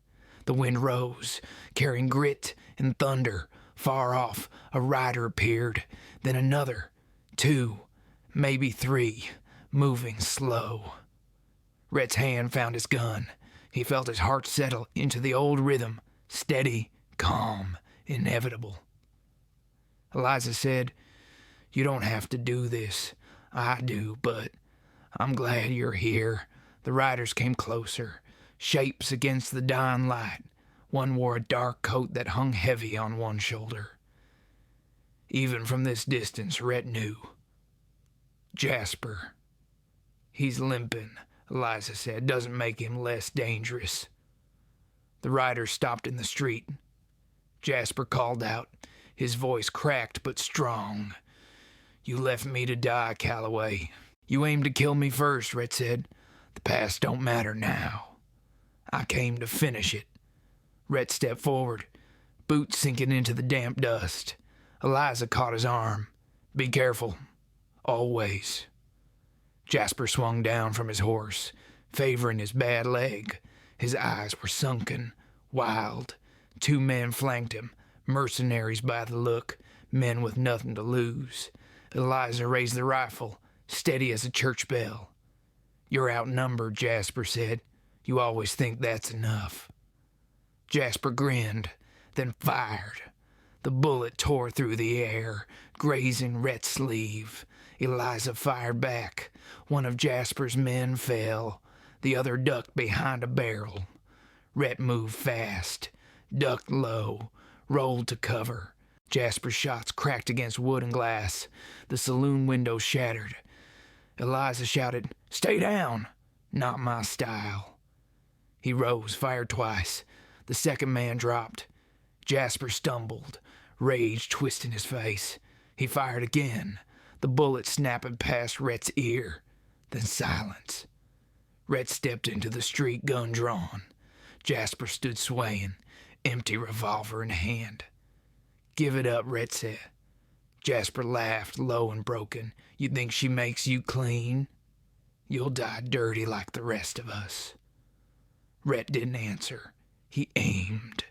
The wind rose, carrying grit and thunder. Far off, a rider appeared, then another, 2, maybe 3, moving slow. Rhett's hand found his gun. He felt his heart settle into the old rhythm, steady, calm, inevitable. Eliza said, "You don't have to do this. I do, but I'm glad you're here." The riders came closer, shapes against the dying light. One wore a dark coat that hung heavy on one shoulder. Even from this distance, Rhett knew. Jasper. He's limping, Eliza said. Doesn't make him less dangerous. The rider stopped in the street. Jasper called out, his voice cracked but strong. You left me to die, Calloway. You aimed to kill me first, Rhett said. The past don't matter now. I came to finish it. Rhett stepped forward, boots sinking into the damp dust. Eliza caught his arm. Be careful. Always. Jasper swung down from his horse, favoring his bad leg. His eyes were sunken, wild. 2 men flanked him, mercenaries by the look, men with nothing to lose. Eliza raised the rifle, steady as a church bell. You're outnumbered, Jasper said. You always think that's enough. Jasper grinned, then fired. The bullet tore through the air, grazing Rhett's sleeve. Eliza fired back. One of Jasper's men fell. The other ducked behind a barrel. Rhett moved fast, ducked low, rolled to cover. Jasper's shots cracked against wood and glass. The saloon window shattered. Eliza shouted, Stay down! Not my style. He rose, fired twice. The second man dropped. Jasper stumbled, rage twisting his face. He fired again, the bullet snapping past Rhett's ear. Then silence. Rhett stepped into the street, gun drawn. Jasper stood swaying, empty revolver in hand. Give it up, Rhett said. Jasper laughed, low and broken. You think she makes you clean? You'll die dirty like the rest of us. Rhett didn't answer. He aimed.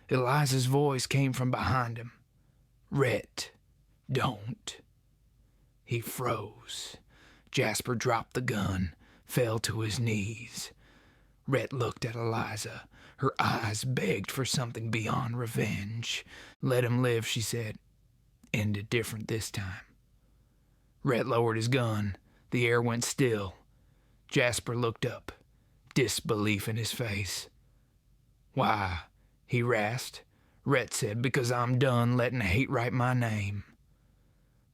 Eliza's voice came from behind him. Rhett, don't. He froze. Jasper dropped the gun, fell to his knees. Rhett looked at Eliza. Her eyes begged for something beyond revenge. Let him live, she said. Ended different this time. Rhett lowered his gun. The air went still. Jasper looked up, disbelief in his face. Why? He rasped. Rhett said, because I'm done letting hate write my name.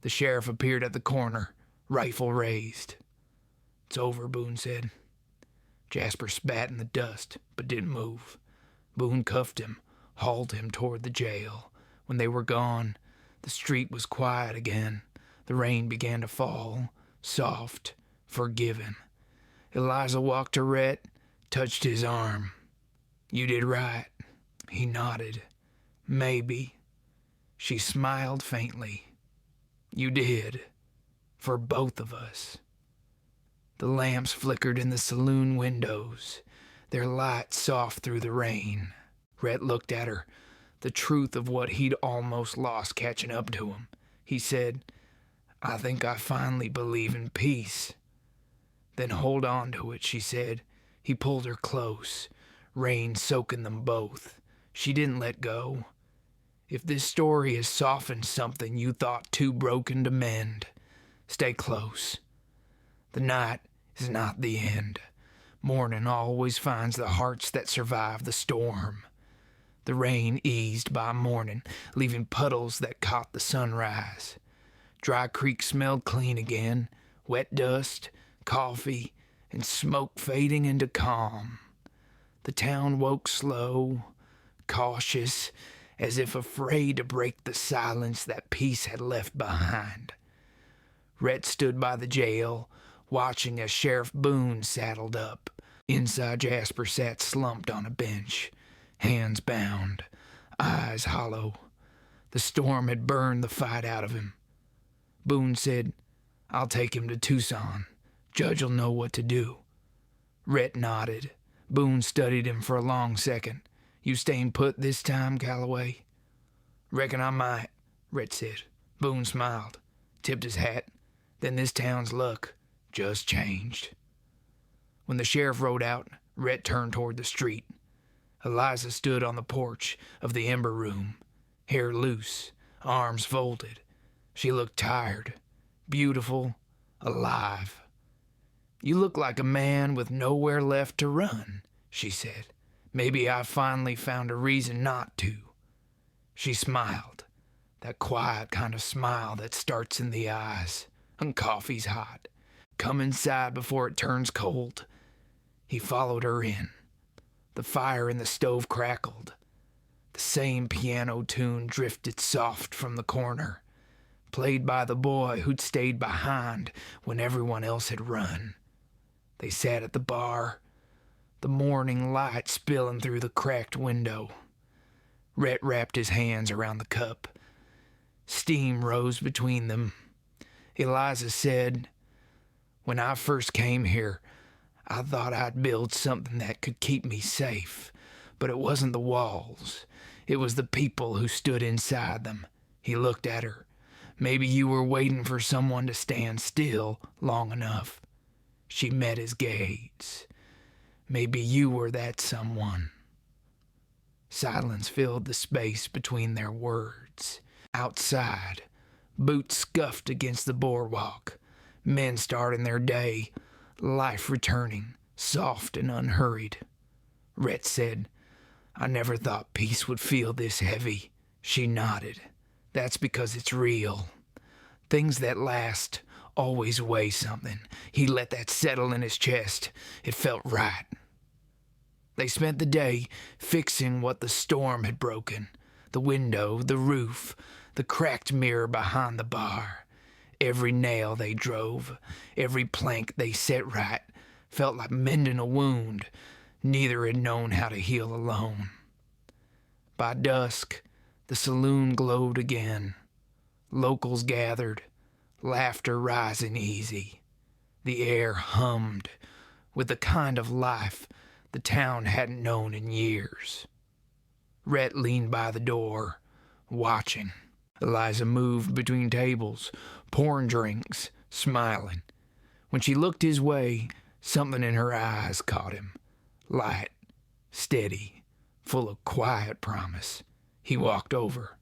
The sheriff appeared at the corner, rifle raised. It's over, Boone said. Jasper spat in the dust, but didn't move. Boone cuffed him, hauled him toward the jail. When they were gone, the street was quiet again. The rain began to fall, soft, forgiving. Eliza walked to Rhett, touched his arm. You did right. He nodded. Maybe. She smiled faintly. You did. For both of us. The lamps flickered in the saloon windows, their light soft through the rain. Rhett looked at her, the truth of what he'd almost lost catching up to him. He said, I think I finally believe in peace. Then hold on to it, she said. He pulled her close, rain soaking them both. She didn't let go. If this story has softened something you thought too broken to mend, stay close. The night is not the end. Morning always finds the hearts that survive the storm. The rain eased by morning, leaving puddles that caught the sunrise. Dry Creek smelled clean again, wet dust, coffee, and smoke fading into calm. The town woke slow, cautious, as if afraid to break the silence that peace had left behind. Rhett stood by the jail, watching as Sheriff Boone saddled up. Inside, Jasper sat slumped on a bench, hands bound, eyes hollow. The storm had burned the fight out of him. Boone said, I'll take him to Tucson. Judge'll know what to do. Rhett nodded. Boone studied him for a long second. You staying put this time, Calloway? Reckon I might, Rhett said. Boone smiled, tipped his hat. Then this town's luck just changed. When the sheriff rode out, Rhett turned toward the street. Eliza stood on the porch of the Ember Room, hair loose, arms folded. She looked tired, beautiful, alive. You look like a man with nowhere left to run, she said. Maybe I finally found a reason not to. She smiled, that quiet kind of smile that starts in the eyes. And coffee's hot. Come inside before it turns cold." He followed her in. The fire in the stove crackled. The same piano tune drifted soft from the corner, played by the boy who'd stayed behind when everyone else had run. They sat at the bar, the morning light spilling through the cracked window. Rhett wrapped his hands around the cup. Steam rose between them. Eliza said, "When I first came here, I thought I'd build something that could keep me safe. But it wasn't the walls. It was the people who stood inside them." He looked at her. "Maybe you were waiting for someone to stand still long enough." She met his gaze. "Maybe you were that someone." Silence filled the space between their words. Outside, boots scuffed against the boardwalk. Men starting their day, life returning, soft and unhurried. Rhett said, "I never thought peace would feel this heavy." She nodded. "That's because it's real. Things that last always weigh something." He let that settle in his chest. It felt right. They spent the day fixing what the storm had broken. The window, the roof, the cracked mirror behind the bar. Every nail they drove, every plank they set right, felt like mending a wound neither had known how to heal alone. By dusk, the saloon glowed again. Locals gathered, laughter rising easy. The air hummed with the kind of life the town hadn't known in years. Rhett leaned by the door, watching. Eliza moved between tables, pouring drinks, smiling. When she looked his way, something in her eyes caught him. Light, steady, full of quiet promise. He walked over.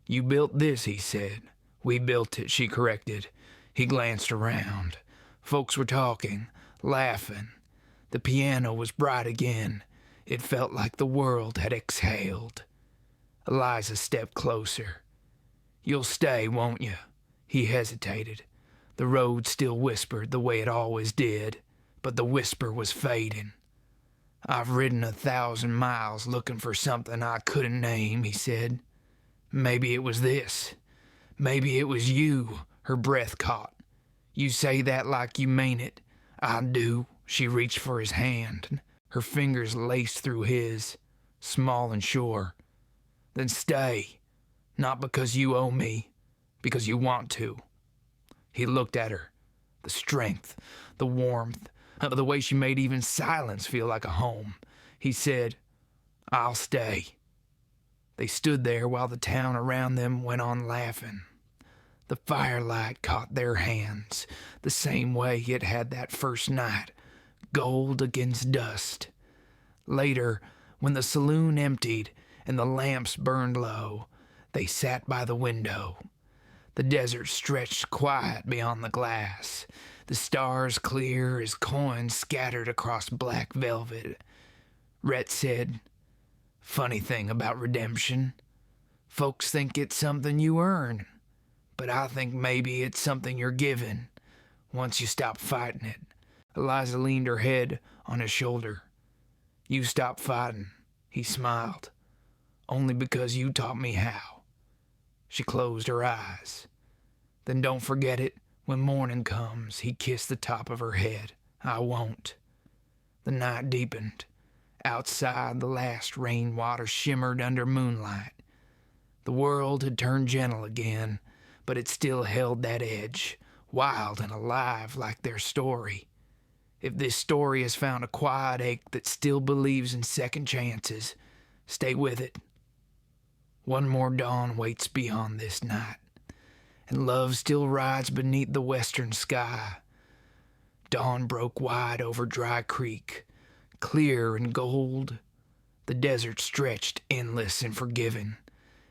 "You built this," he said. "We built it," she corrected. He glanced around. Folks were talking, laughing. The piano was bright again. It felt like the world had exhaled. Eliza stepped closer. "You'll stay, won't you?" He hesitated. The road still whispered the way it always did, but the whisper was fading. "I've ridden 1,000 miles looking for something I couldn't name," he said. "Maybe it was this. Maybe it was you." Her breath caught. "You say that like you mean it." "I do." She reached for his hand. Her fingers laced through his, small and sure. "Then stay. Not because you owe me, because you want to." He looked at her. The strength, the warmth, the way she made even silence feel like a home. He said, "I'll stay." They stood there while the town around them went on laughing. The firelight caught their hands, the same way it had that first night, gold against dust. Later, when the saloon emptied and the lamps burned low, they sat by the window. The desert stretched quiet beyond the glass, the stars clear as coins scattered across black velvet. Rhett said, "Funny thing about redemption. Folks think it's something you earn, but I think maybe it's something you're given once you stop fighting it." Eliza leaned her head on his shoulder. "You stopped fighting," he smiled, "only because you taught me how." She closed her eyes. "Then don't forget it when morning comes." He kissed the top of her head. "I won't." The night deepened. Outside, the last rainwater shimmered under moonlight. The world had turned gentle again, but it still held that edge, wild and alive like their story. If this story has found a quiet ache that still believes in second chances, stay with it. One more dawn waits beyond this night, and love still rides beneath the western sky. Dawn broke wide over Dry Creek, clear and gold. The desert stretched endless and forgiving,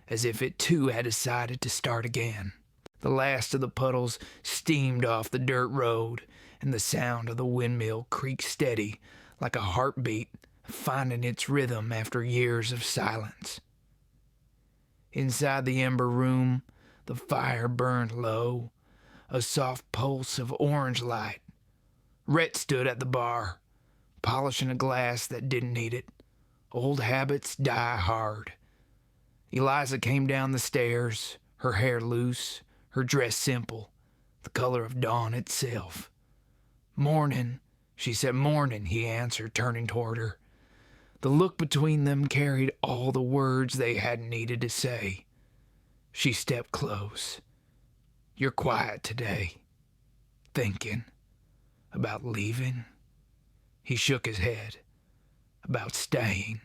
as if it too had decided to start again. The last of the puddles steamed off the dirt road, and the sound of the windmill creaked steady like a heartbeat finding its rhythm after years of silence. Inside the ember room, the fire burned low, a soft pulse of orange light Rhett stood at the bar, polishing a glass that didn't need it. Old habits die hard. Eliza came down the stairs, her hair loose, her dress simple, the color of dawn itself. "Morning," she said. "Morning," he answered, turning toward her. The look between them carried all the words they hadn't needed to say. She stepped close. "You're quiet today. Thinking. About leaving?" He shook his head. "About staying."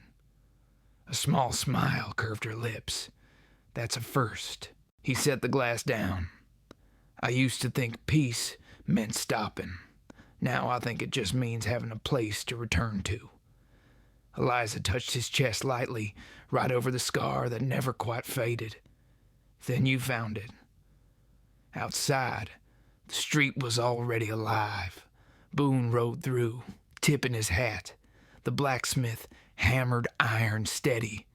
A small smile curved her lips. "That's a first." He set the glass down. "I used to think peace meant stopping. Now I think it just means having a place to return to." Eliza touched his chest lightly, right over the scar that never quite faded. "Then you found it." Outside, the street was already alive. Boone rode through, tipping his hat. The blacksmith hammered iron steady.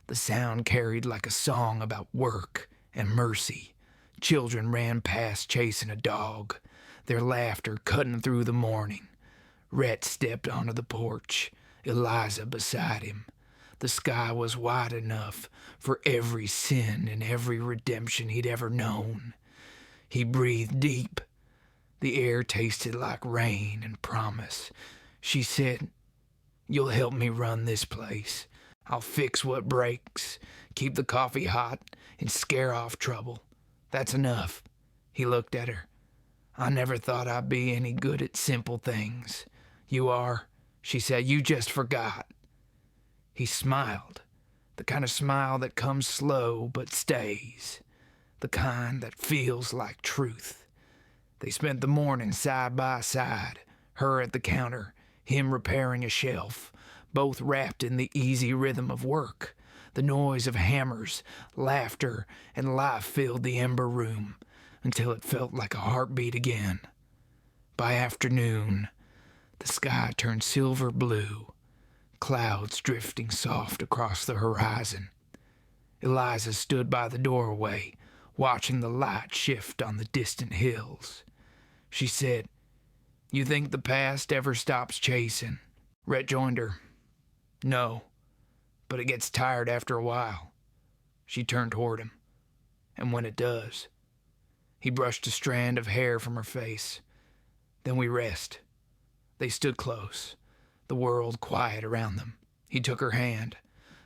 The sound carried like a song about work and mercy. Children ran past chasing a dog, their laughter cutting through the morning. Rhett stepped onto the porch, Eliza beside him. The sky was wide enough for every sin and every redemption he'd ever known. He breathed deep. The air tasted like rain and promise. She said, "You'll help me run this place. I'll fix what breaks, keep the coffee hot, and scare off trouble. That's enough." He looked at her. "I never thought I'd be any good at simple things." "You are," she said. "You just forgot." He smiled, the kind of smile that comes slow but stays, the kind that feels like truth. They spent the morning side by side, her at the counter, him repairing a shelf, both wrapped in the easy rhythm of work. The noise of hammers, laughter, and life filled the ember room until it felt like a heartbeat again. By afternoon, the sky turned silver blue, clouds drifting soft across the horizon. Eliza stood by the doorway, watching the light shift on the distant hills. She said, "You think the past ever stops chasing?" Rhett joined her. "No, but it gets tired after a while." She turned toward him. "And when it does?" He brushed a strand of hair from her face. "Then we rest." They stood close, the world quiet around them. He took her hand,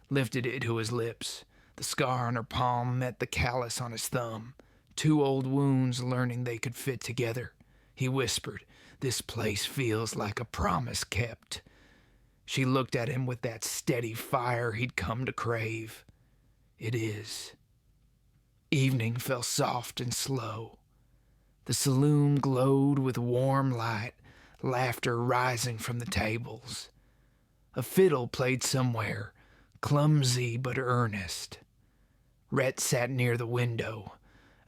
lifted it to his lips. The scar on her palm met the callus on his thumb, two old wounds learning they could fit together. He whispered, "This place feels like a promise kept." She looked at him with that steady fire he'd come to crave. "It is." Evening fell soft and slow. The saloon glowed with warm light, laughter rising from the tables. A fiddle played somewhere, clumsy but earnest. Rhett sat near the window,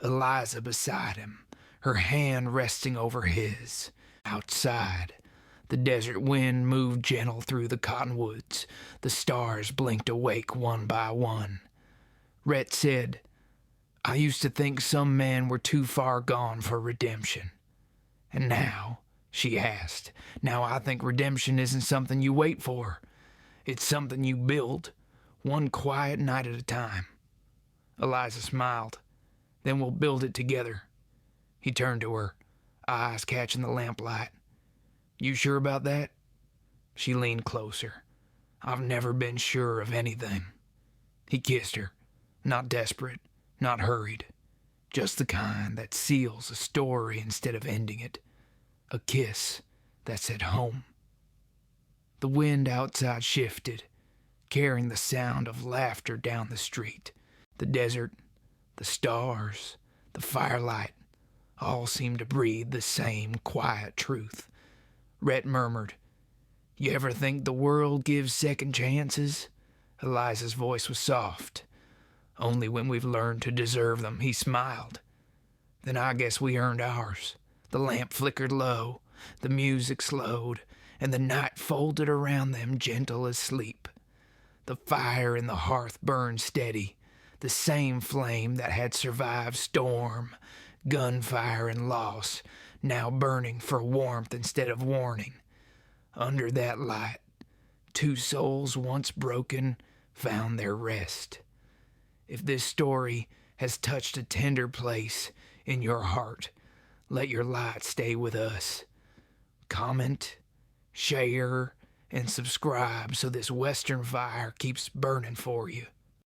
Eliza beside him, her hand resting over his. Outside, the desert wind moved gentle through the cottonwoods. The stars blinked awake one by one. Rhett said, "I used to think some men were too far gone for redemption." "And now?" she asked. "Now I think redemption isn't something you wait for. It's something you build, one quiet night at a time." Eliza smiled. "Then we'll build it together." He turned to her, eyes catching the lamplight. "You sure about that?" She leaned closer. "I've never been sure of anything." He kissed her, not desperate, not hurried, just the kind that seals a story instead of ending it. A kiss that said home. The wind outside shifted, carrying the sound of laughter down the street. The desert, the stars, the firelight, all seemed to breathe the same quiet truth. Rhett murmured, "You ever think the world gives second chances?" Eliza's voice was soft. "Only when we've learned to deserve them," he smiled. "Then I guess we earned ours." The lamp flickered low, the music slowed, and the night folded around them gentle as sleep. The fire in the hearth burned steady, the same flame that had survived storm, gunfire, and loss, now burning for warmth instead of warning. Under that light, two souls once broken found their rest. If this story has touched a tender place in your heart, let your light stay with us. Comment, share, and subscribe so this Western fire keeps burning for you.